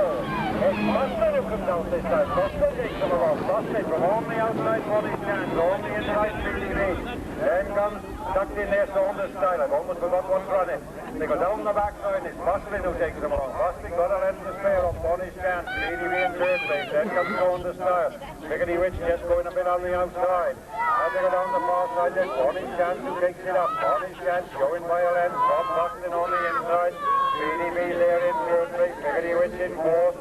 [SPEAKER 1] it's Buster who comes out this time. Buster takes them along. Buster from on the outside for his chance, on the inside Speedy B. Then comes tucked in there Saunders style. I've almost forgot what's running. They go down the backside. It's Buster who takes them along. Buster got a length to spare up on his chance. Speedy B in third place. Then comes Saunders style. Pickety Witch just going a bit on the outside. As they go down the far side, there's Bonnie's chance who takes it up. Bonnie's chance showing by a length. Bob Buxton on the inside. Speedy B there in third place. Pickety Witch in fourth.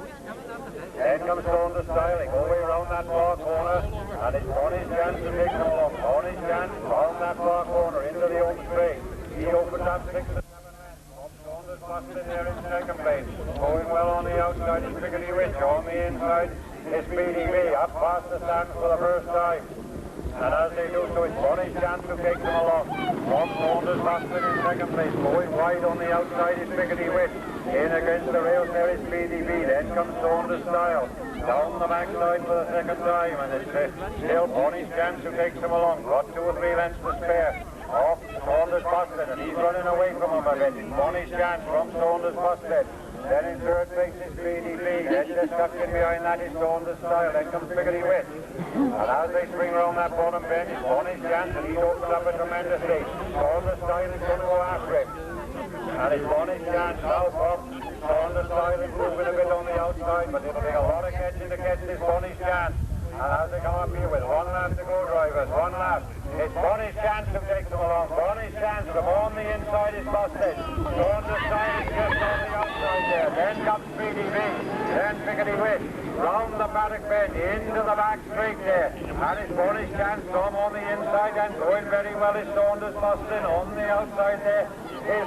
[SPEAKER 1] Then comes Saunders style. They go away around that far corner. And it's Bonnie's chance to take them along. Bonnie's chance round that far corner into the home straight. He opens up 6 and 7 lengths. Bob Saunders busted there in second place. Going well on the outside is Pickety Witch. On the inside is Speedy B. Up past the stands for the first time. And as they do so, it's Bonnie's chance to take them along. Bob Saunders busted in second place. Going wide on the outside is Pickety Witch. In against the rails there is Speedy B. Then comes Saunders style. Down the backside for the second time. And it's still Bonnie's chance who takes them along. Got 2 or 3 lengths to spare. Off Saunders busted. And he's running away from him a bit. It's Bonnie's chance from Saunders busted. Then in third place is Speedy B. Then just tucked in behind that is Saunders style. Then comes Pickety Witch. And as they swing around that bottom bend, it's Bonnie's chance, and he opens up it tremendously. Saunders style is going to go after him. And it's Bonnie's chance now from Saunders style is moving a bit on the outside, but it'll take a lot of catching to catch this Bonnie's chance. And as they come up here with 1 lap to go, drivers, 1 lap. It's Bonnie's chance who takes them along. Bonnie's chance from on the inside is busted. Saunders style is just on the outside there. Then comes Speedy B. Then Pickety Witch. Round the paddock bend, into the back straight there. And it's Bonnie's chance from on the inside and going very well is Saunders busting. On the outside there is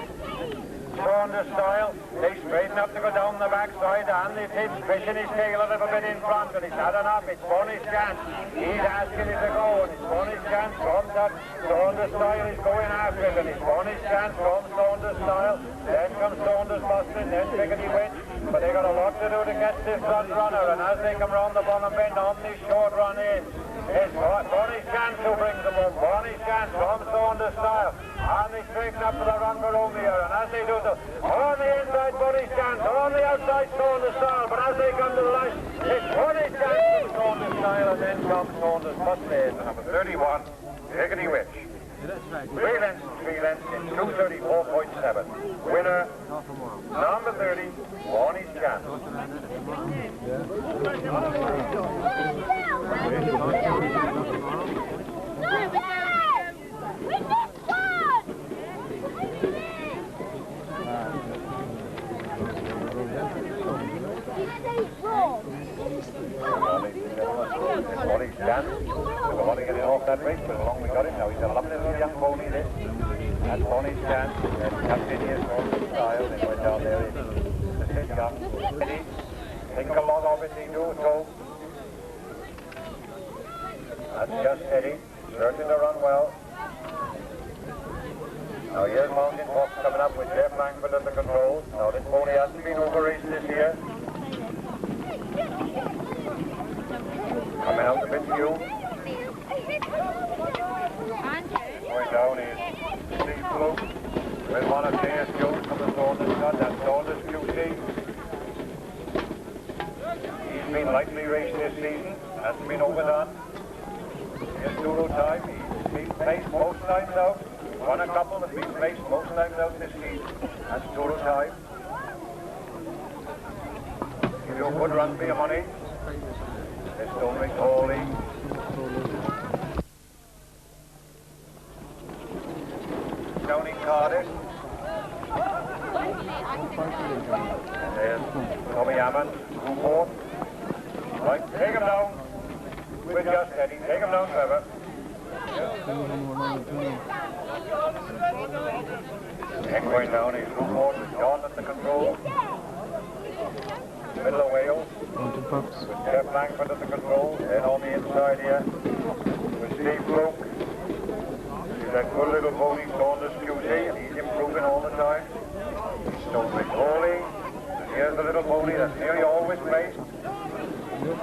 [SPEAKER 1] Saunders style. They straighten up to go down the backside and it's fishing his tail a little bit in front and he's had enough. It's Bonnie's chance. He's asking it to go and it's Bonnie's chance from that. Saunders style is going after it and it's Bonnie's chance from Saunders style. Then comes Saunders busting, then Pickety Witch. But they got a lot to do to catch this front runner and as they come round the bottom bend on this short run in, it's Bonnie's chance who brings them home. Bonnie's chance from Saunders style. And they straighten up for the run for Romeo and as they do so, on the inside Bonnie's chance, on the outside Saunders style, but as they come to the line, it's Bonnie's chance from Saunders style and then comes Saunders busted. Number 31, Pickety Witch. 3 lengths in 2:34.7. Winner, number 30, Bonnie's chance. Bonnie's chance. We want to get it off that race, but along we got him now. He's a lovely little young pony this. That's Bonnie's chance. Then tucked in here from the style. Then went down there in the sit gun. Think a lot of it, he do so. That's just Eddie. Certain to run well. Now here's Mountain Fox coming up with Jeff Langford at the controls. Now this pony hasn't been over-raced this year. Coming out a bit new. Going down is with one of J.S. Jones from the Saunders stud, that's Saunders QC. He's been lightly raced this season, hasn't been overdone. Here's Duro Time, he's been placed most times out. Won a couple that's been placed most times out this season. That's Duro Time. Give you a good run for your money. This Stoneway Hawley. Down in Cardiff. And there's Tommy Hammond, Newport. Right, take him down. We're just steady. Take him down, Trevor. Heck going down, he's Newport with John at the control. Middle of Wales. With Jeff Langford at the control. Then on the inside here with Steve Brook. He's that good little pony, Saunders QC, and he's improving all the time. Stoneway Hawley. And here's the little pony that's nearly always placed.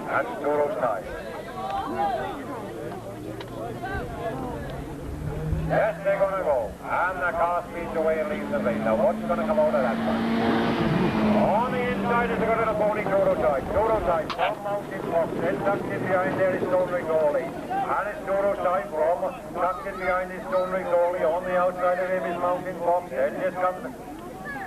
[SPEAKER 1] That's Duro's Time. Yes, they're going to go. And the car speeds away and leaves the lane. Now what's going to come out of that one? On the inside is a good little pony, Duro Time. Duro Time from Mountain Fox. Then tucked in behind there is Stoneway Hawley. And it's Duro Time from tucked in behind is Stoneway Hawley. On the outside of him is Mountain Fox. Then just comes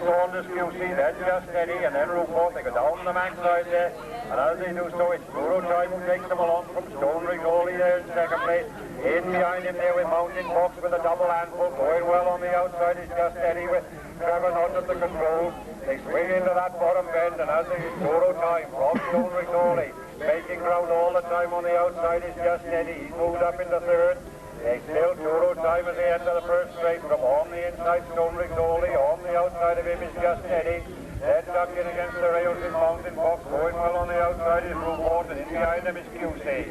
[SPEAKER 1] Saunders QC, then just steady, and then Newport. They go down the back side there. And as they do so, it's Duro Time who takes them along from Stoneway Hawley there in second place. In behind him there with Mountain Fox with a double handful. Going well on the outside is just steady with Trevor Nutt at the control. They swing into that bottom bend, and as they Duro Time from Stoneway Hawley, making ground all the time on the outside is just steady. He's moved up into third. They still Duro Time at the end of the first straight from on the inside Stoneway Hawley. On the outside of him is just steady. Then tucked in against the rails is Mountain Fox. Going well on the outside is Newport, and in behind him is QC.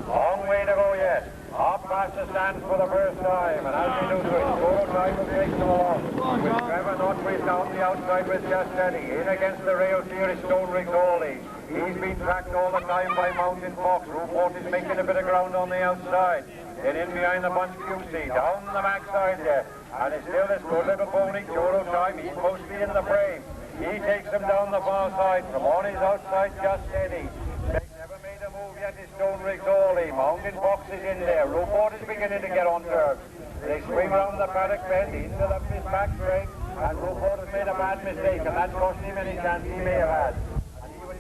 [SPEAKER 1] Long way to go yet. Up past the stand for the first time, and as they do so, it's Duro Time who takes them along. With Trevor Nutt down the outside with just steady. In against the rails here is Stoneway Hawley. He's been tracked all the time by Mountain Fox. Newport is making a bit of ground on the outside. Then in behind the bunch QC, down the backside there. And it's still this good little pony, Duro Time. He's mostly in the frame. He takes him down the far side. From on his outside, just steady. They've never made a move yet, is Stoneway Hawley. Mountain Fox is in there. Newport is beginning to get on nerves. They swing round the paddock bend into the back straight. And Newport has made a bad mistake, and that cost him any chance he may have had.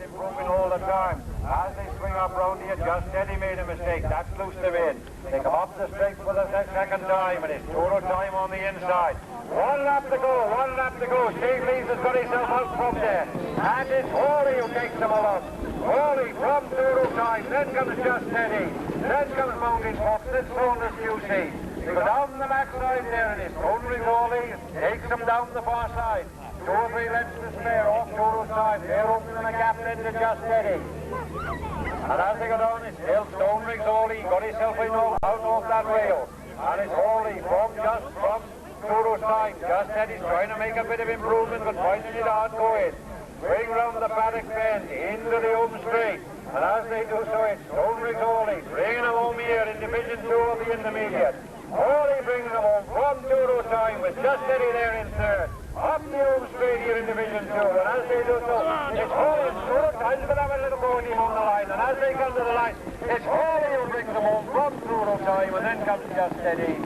[SPEAKER 1] Improving all the time. As they swing up round here, just steady made a mistake. That's loosed them in. They come up the straight for the second time, and it's Duro Time on the inside. One lap to go, one lap to go. Steve Lees has got himself out from there. And it's Hawley who takes them along. Hawley from Duro Time, then comes just steady. Then comes Mountain Fox, then Saunders QC. They go down the backside there, and it's Huntley Trotting takes them down the far side. 2 or 3 lengths to spare off Duro's Time. They're opening a gap then to just steady. And as they go down, it's still Stoneway Hawley. Got himself in out off that rail. And it's Hawley from Duro's Time. Just steady, trying to make a bit of improvement, but finding it hard going. Swing round the paddock bend into the home straight. And as they do so, it's Stoneway Hawley bringing them home here in Division 2 of the Intermediate. Hawley brings them home from Duro's Time with just steady there in third. Up the home straight here in Division 2, and as they do so, it's Hawley and Duro Time to have a little pony on the line, and as they come to the line, it's Hawley who brings them home from Duro Time, and then comes just steady,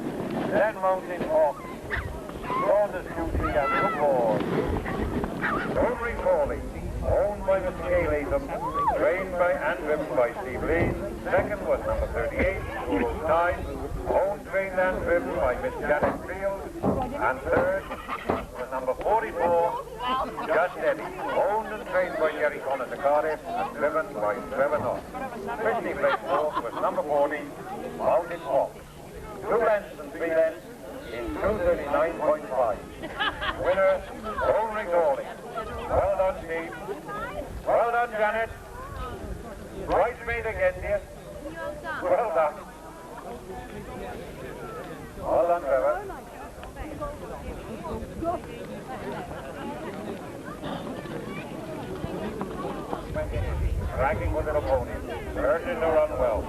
[SPEAKER 1] then Mountain Fox, Saunders QC and Newport. Stoneway Hawley, owned by Mr. K. Latham, trained by and driven by Steve Lee. Second was number 38, Duro's Time, owned, trained and driven by Miss Janet Field, and third was number 44, Just Steady, owned and trained by Jerry Connors of Cardiff and driven by Trevor Nutt. 50 placed fourth was number 40, Mountain Fox. 2 lengths and 3 lengths in 239.5. Winner, Stoneway Hawley. Well done, Steve. Well done, Janet. Bridesmaid again, dear. Well done. Well done, Trevor. Ranking with little pony. Urging to run well.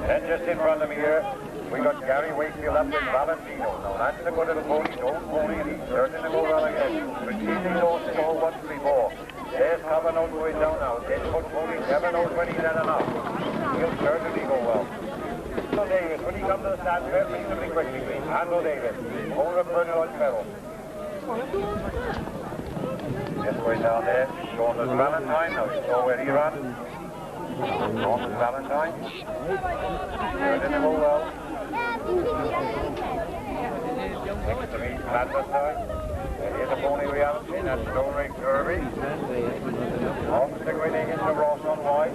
[SPEAKER 1] Then just in front of me here, We got Gary Wakefield up with Valentino. Now that's a good little pony, don't pony, and he's certain to go well again. But these horses all once before. There's Cavanaugh going down now. 10-foot pony, never knows when he's had enough. He'll certainly go well. Handle Davis, when he comes to the stand, very reasonably quickly, please. Handle Davis. Over Bernal on Ferrell. Just going down there. Sean Valentine. Now you saw where he ran. Sean Valentine. Certainly go well. Next to me, Clandestine. Here's a pony we haven't seen, that's Stone Rig Derby. Off the winning into Ross on wide.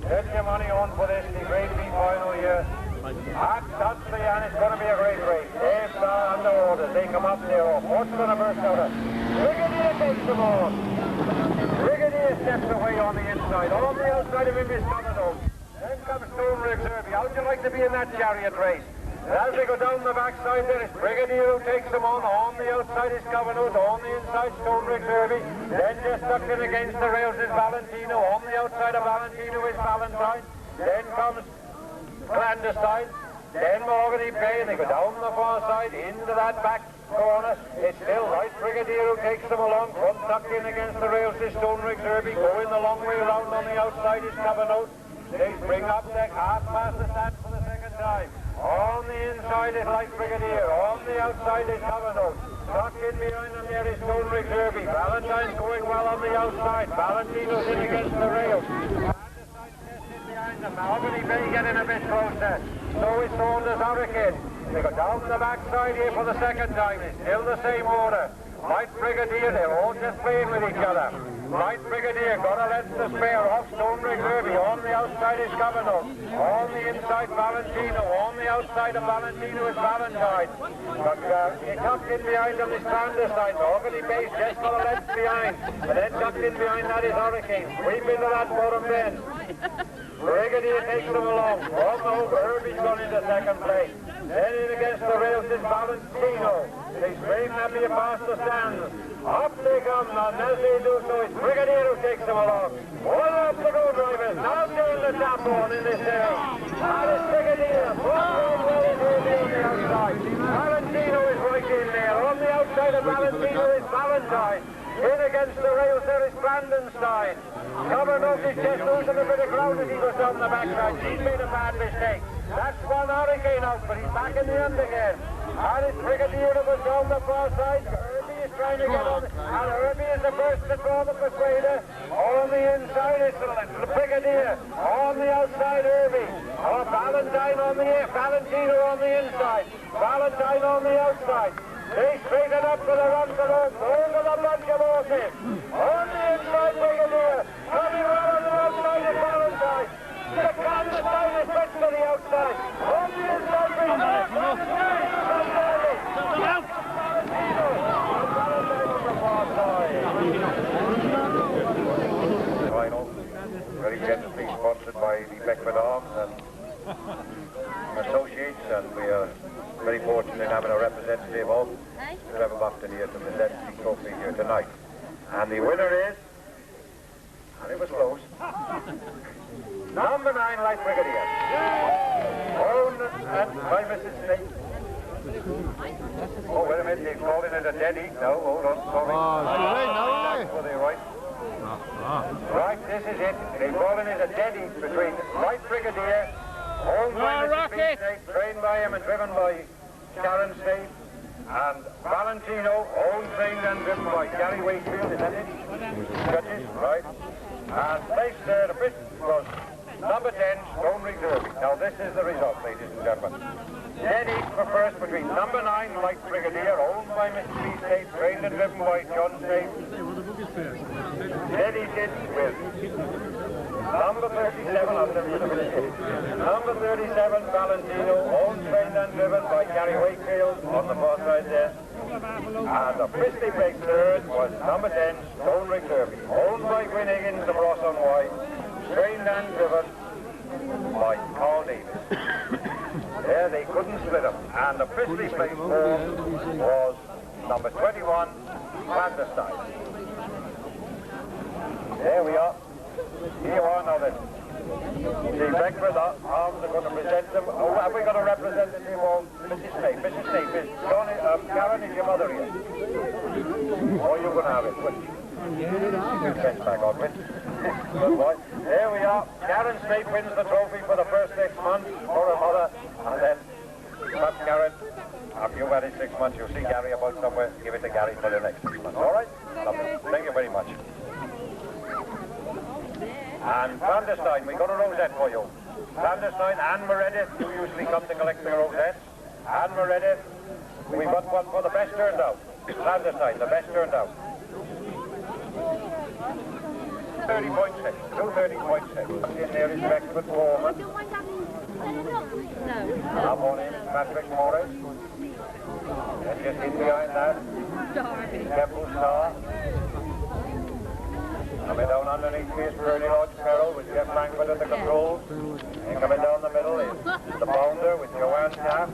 [SPEAKER 1] Get your money on for this, the Grade B final here. At Huntley, and it's going to be a great race. They've under orders. They come up there off. What's going to burst out of? Brigadier takes them on. Brigadier steps away on the inside. On the outside of him is Cavanaugh. Then comes Stone Rig Derby. How'd you like to be in that chariot race? As they go down the backside there, it's Brigadier who takes them on. On the outside is Cavanaugh. On the inside, Stone Rig Derby. Then just tucked in against the rails is Valentino. On the outside of Valentino is Valentine. Then comes Clandestine, then Mahogany Bay, and they go down the far side into that back corner. It's still Right Brigadier who takes them along. Front tucked in against the rails is Stone Rig Derby. Going the long way around on the outside is Cavanaugh. They bring up their half past the stand for the second time. On the inside is Light Brigadier. On the outside is Cavanaugh. Tucked in behind them there is Stone Rig Derby. Valentine's going well on the outside. Valentino's in against the rails. Mahogany Bay getting a bit closer. So is Saunders Hurricane. They go down the backside here for the second time. It's still the same order. Light Brigadier, they're all just playing with each other. Light Brigadier got a length to spare off Stone Rig Derby. On the outside is Cavanaugh. On the inside Valentino. On the outside of Valentino is Valentine. But tucked in behind them is Clandestine. Mahogany Bay's just got a length behind. And then tucked in behind that is Hurricane. Sweep into that bottom bend. Brigadier takes them along. On the hook, Herbie's gone into second place. Then in against the rails is Valentino. They strain that be past the stands. Up they come, and as they do so, it's Brigadier who takes them along. One up the go drivers, now doing the top on in this area. That is Brigadier. One well is Herbie on the outside. Valentino is right in there. On the outside of Valentino is Valentine. In against the rails there is Brandenstein. Cavanaugh is just losing a bit of ground as he goes down the backside. He's made a bad mistake. That's one Hurricane out, but he's back in the end again. And it's Brigadier who goes down the far side. Herbie is trying to get on, and Herbie is the first to draw the persuader. On the inside is the Brigadier. On the outside, Herbie. Valentine on the Valentino on the inside. Valentine on the outside. They straighten up for the run to the over the bunch of horses. On the inside, Brigadier. Coming well on the outside is Valentine. The Clandestine is switched to the outside. On the inside, Brigadier. Valentine on the far side. Final. Very generously sponsored by the Beckford Arms and Associates, and we are very fortunate in having a representative of Trevor Buckton here to present the trophy here tonight. And the winner is, and it was close, number 9, Light Brigadier. Owned by Mrs. State. Oh, wait a minute, they're calling it a dead heat now. Hold on, sorry. Were they right? Right, this is it. They're calling it a dead heat between Light Brigadier, owned by Mrs. State, trained by him and driven by Sharon State, and Valentino, owned, trained and driven by Gary Wakefield, is that it? Judges, right. And placed there, the fifth was number 10, Stone Rig Derby. Now this is the result, ladies and gentlemen. Dead heat for first between number 9, Light Brigadier, owned by Mrs. B. State, trained and driven by John State. Dead heat with number 37, number 37, Valentino, owned, trained and driven by Gary Wakefield on the far side there. And the Christie Break third was number 10, Stone Rig Derby, owned by Gwyn Higgins of Ross on Wye, trained and driven by Carl Davis. There they couldn't split them. And officially placed fourth was number 21, Clandestine. There we are. Here you are now then. The Beckford arms are going to present them. Oh, have we got a representative of Mrs. Snape? Mrs. Snape, is Johnny, Karen, is your mother here? Or you're going to have it? Which? Fence back on with. Good boy. There we are. Karen Snape wins the trophy for the first 6 months for her mother. And then, perhaps Karen, after you've had it 6 months, you'll see Gary about somewhere. Give it to Gary for the next 6 months. All right? Lovely. Thank you very much. And Clandestine, we got a rosette for you. Clandestine, Anne Meredith, you usually come to collect the rosettes. Anne Meredith, we got one for the best turned out. Clandestine, the best turned out. 30.6, 230.6. In there is Beckford Foreman. Our own name is Patrick Morris. And just in behind that, Temple Star. Coming down underneath me is Bernie Lodge Carroll with Jeff Langford at the controls. And coming down the middle is the Bounder with Joanne Taft.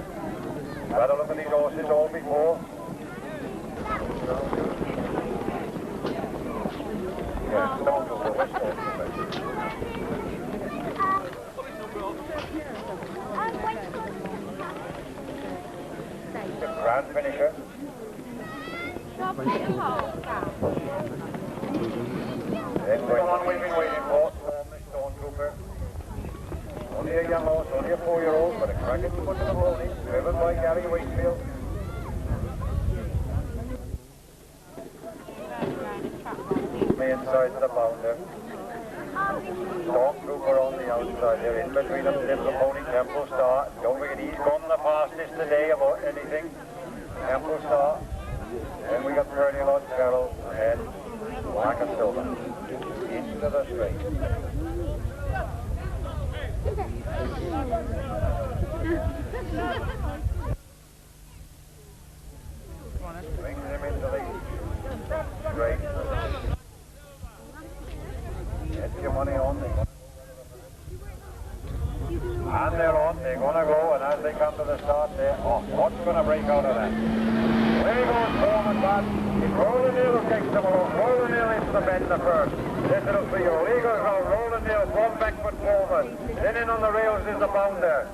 [SPEAKER 1] Had a look at these horses all before. Yes, don't go for West Coast. Grand finisher. Then the one we've been waiting for, Stormless Stormtrooper. Only a young horse, only a 4-year-old, but a cracking foot to the pony, driven by Gary Wakefield. Me inside the Bounder. Stormtrooper on the outside there, in between them, the pony, Temple Star. Don't forget, he's gone the fastest today about anything. Temple Star. Then we got Bernie Lodge Carroll and Black and Silver. Into the straight. Brings him into the straight. Get your money on. And they're on. They're going to go, and as they come to the start, they're off. What's going to break out of that? There goes Foreman, but it's Roland Hill takes them along. Roland Hill into the bend the first. This little trio. Eagles now, Roland Hill, from Beckford Foreman. Then in on the rails is the Bounder.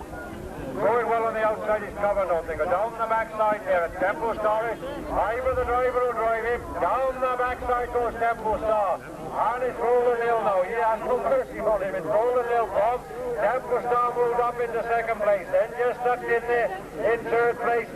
[SPEAKER 1] Going well on the outside is covered, don't they? Go down the backside there at Temple Star. Either the driver will drive him. Down the backside goes Temple Star. And it's Roland Hill now. He has no mercy on him. It's Roland Hill from Temple Star moved up into second place. Then just stuck in there in third place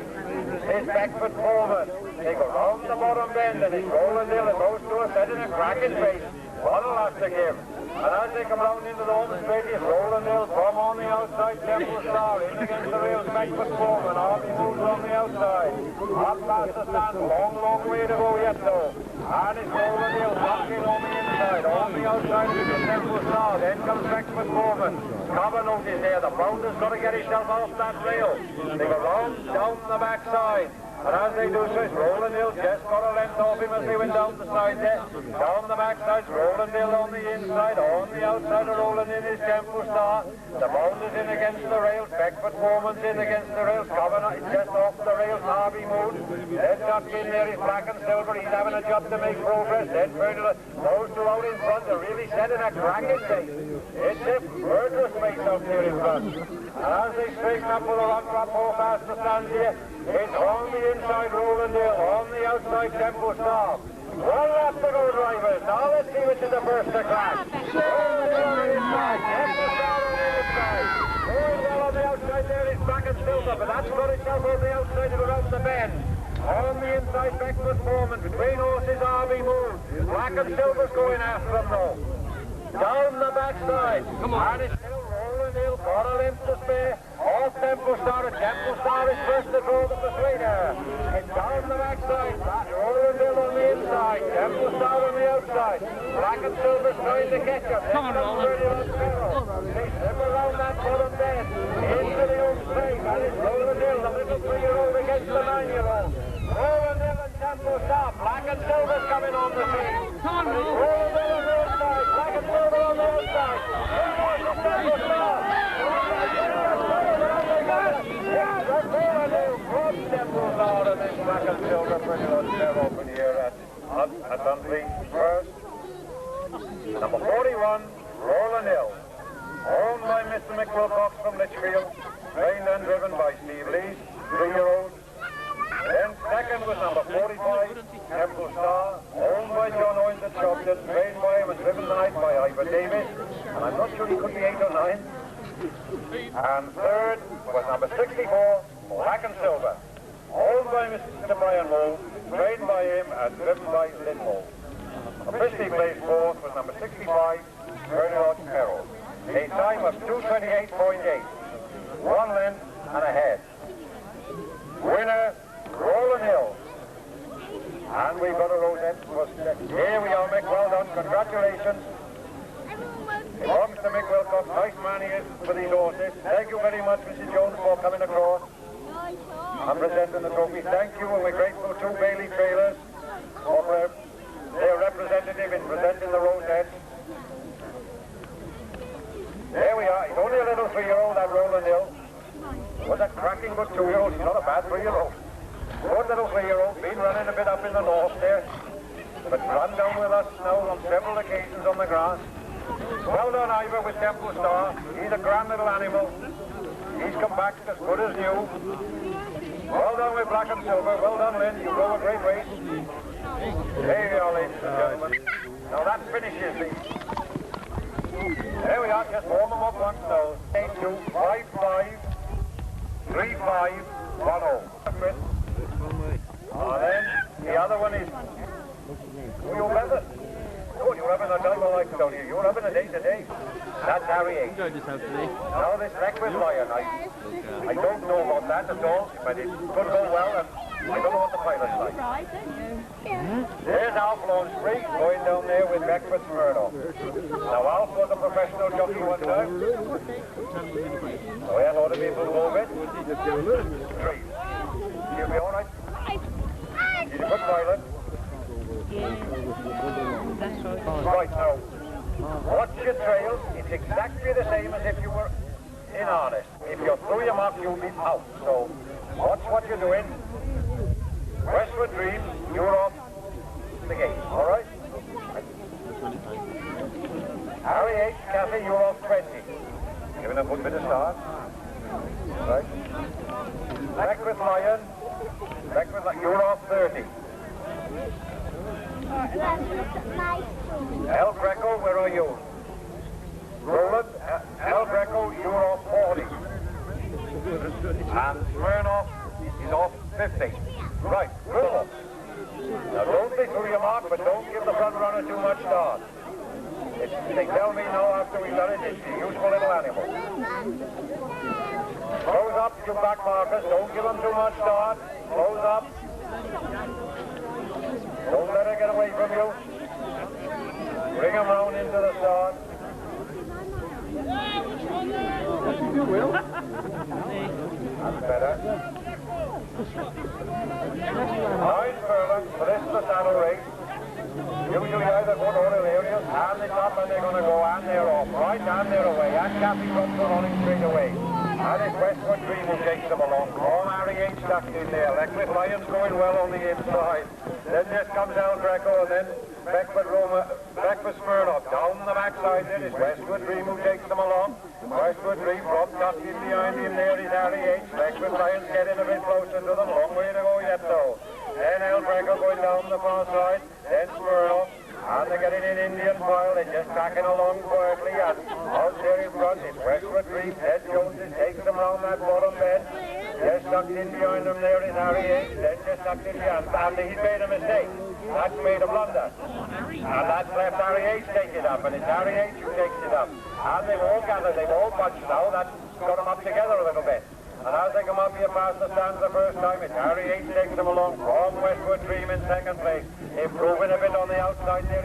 [SPEAKER 1] is Beckford Foreman. They go round the bottom bend and it's Roland Hill. It goes to a set in a cracking pace. What a lot to give. And as they come round into the home straight, it's Roland Hill from on the outside, Temple Star in against the rails, Beckford Foreman. Harvey moves on the outside. Up past the stand, long, long way to go yet though. And it's Roland Hill knocking on the inside. On the outside is Temple Star. Then comes Beckford Foreman. Cover notice there. The Bounder's got to get himself off that rail. They go round down the backside. And as they do so, it's Roland Hill just got a length off him as they went down the side there. Down the backside, Roland Hill on the inside. On the outside of Roland Hill is Temple Star. The Bounder's in against the rails. Beckford Foreman's in against the rails. Covenant is just off the rails. Harvey Moon. Then tucked in there is Black and Silver. He's having a job to make progress. Then those two out in front. They're really setting a cracking pace. It's a murderous pace out there in front. And as they straighten up with a run trap four fast to stand here, it's on the inside Roland Hill, on the outside Temple Star. One lap to go, drivers. Now let's see which is the first to crash. Roland Hill on the inside, Temple Star on the inside. Going well on the outside there is Black and Silver, but that's got itself on the outside of around the bend. On the inside, Beckford Foreman. Between horses, Harvey Moon. Black and Silver's going after them though. Down the backside. Come on. And it's still Roland Hill, got a length to spare. Off Temple Star, and Temple Star is first to draw the persuader. It's down the backside. Roland Hill on the inside. Temple Star on the outside. Black and Silver's trying to catch up. Come on, Roland. They slip around that bottom bend. Into the home straight. And it's Roland Hill, the little 3-year-old against the 9-year-old. Roland Hill and Temple Star. Black and Silver's coming on the scene. Come on, Roland Hill on the outside. Black and Silver on the outside. Temple Star. black and silver pretty much fair open here at Huntley first. Number 41, Roland Hill. Owned by Mr. McWilcox from Litchfield. Trained and driven by Steve Lees, 3-year-old. Then second was number 45, Temple Star, owned by John Owens at Shopton, trained by him and driven tonight by Ivor Davis, and I'm not sure he could be 8 or 9. And third was number 64, Black and Silver, owned by Mr. Brian Moe, trained by him and driven by Lynn Moe. Officially placed fourth was number 65, Colonel Carroll. A time of 2:28.8, 1 length and a head. Winner, Roland Hill. And we've got a rosette. Here we are, Mick. Well done. Congratulations. It belongs to Mick Wilcox. Nice man he is for these horses. Thank you very much, Mrs. Jones, for coming across and presenting the trophy. Thank you, and we're grateful to Bailey Trailers for their representative in presenting the rosettes. There we are. He's only a little 3-year-old, that Roland Hill. Was a cracking good 2-year-old. He's not a bad 3-year-old. Good little 3-year-old, been running a bit up in the north there, but run down with us now on several occasions on the grass. Well done, Ivor, with Temple Star. He's a grand little animal. He's come back as good as new. Well done with Black and Silver. Well done, Lynn. You go a great race. There you are, ladies and gentlemen. Now that finishes the... There we are. Just warm them up once now. 8-2, 5-5, 3-5, 1-0. And then the other one is... Oh, you're having... Oh, you're having a double like down here. You're having a day today. That's Harry H. Now this Reckless Lion, I don't know about that at all, but it could go well, and I don't know what the pilot's like. There's Alf Lonsbury going down there with Beckford Murdoch. Now Alf was a professional jockey one time. So he had a lot of people to move it. 3. You'll be all right. He's a good pilot. Right now, watch your trails. It's exactly the same as if you were in harness. If you're through your mark, you'll be out. So watch what you're doing. Westwood Dream, you're off the gate. All right? Harry H. Cathy, you're off 20. Giving a good bit of start. Right? Reckless Lion, you're off 30. El Greco, where are you? Roland, El Greco, you're off 40. And Smirnoff is off 50. Right, good. Now don't be through your mark, but don't give the front runner too much start. They tell me now after we've done it, it's a useful little animal. Close up your back markers, don't give them too much start. Close up. Don't let her get away from you. Bring them round into the start.
[SPEAKER 2] You will.
[SPEAKER 1] That's better. 9 furlongs, so this is the saddle race. Usually either go to other areas, and they stop and they're going to go, and they're off. Right, and they're away. And Cathy runs the running straight away. And it's Westwood Dream who takes them along. All Harry H. stuck in there. Reckless Lion's going well on the inside. Then just comes El Greco, and then Beckford Smirnoff. Down the backside there is Westwood Dream who takes them along. Westwood Dream from tucked in behind him there is Harry H. Reckless Lion's getting a bit closer to them. Long way to go yet though. Then El Greco going down the far side. Then Smirnoff. And they're getting in Indian file. They're just tracking along quietly. And out there in front is Westwood Dream. Ted Jones takes them round that bottom bed. Just tucked in behind them there is Harry H. Then just tucked in behind. And he's made a mistake. That's made a blunder. And that's left Harry H. take it up. And it's Harry H. who takes it up. And they've all gathered. They've all bunched now. That's got them up together a little bit. And as they come up here past the stands the first time, it's Harry H. taking them along from Westwood Dream in second place. Improving a bit on the outside there.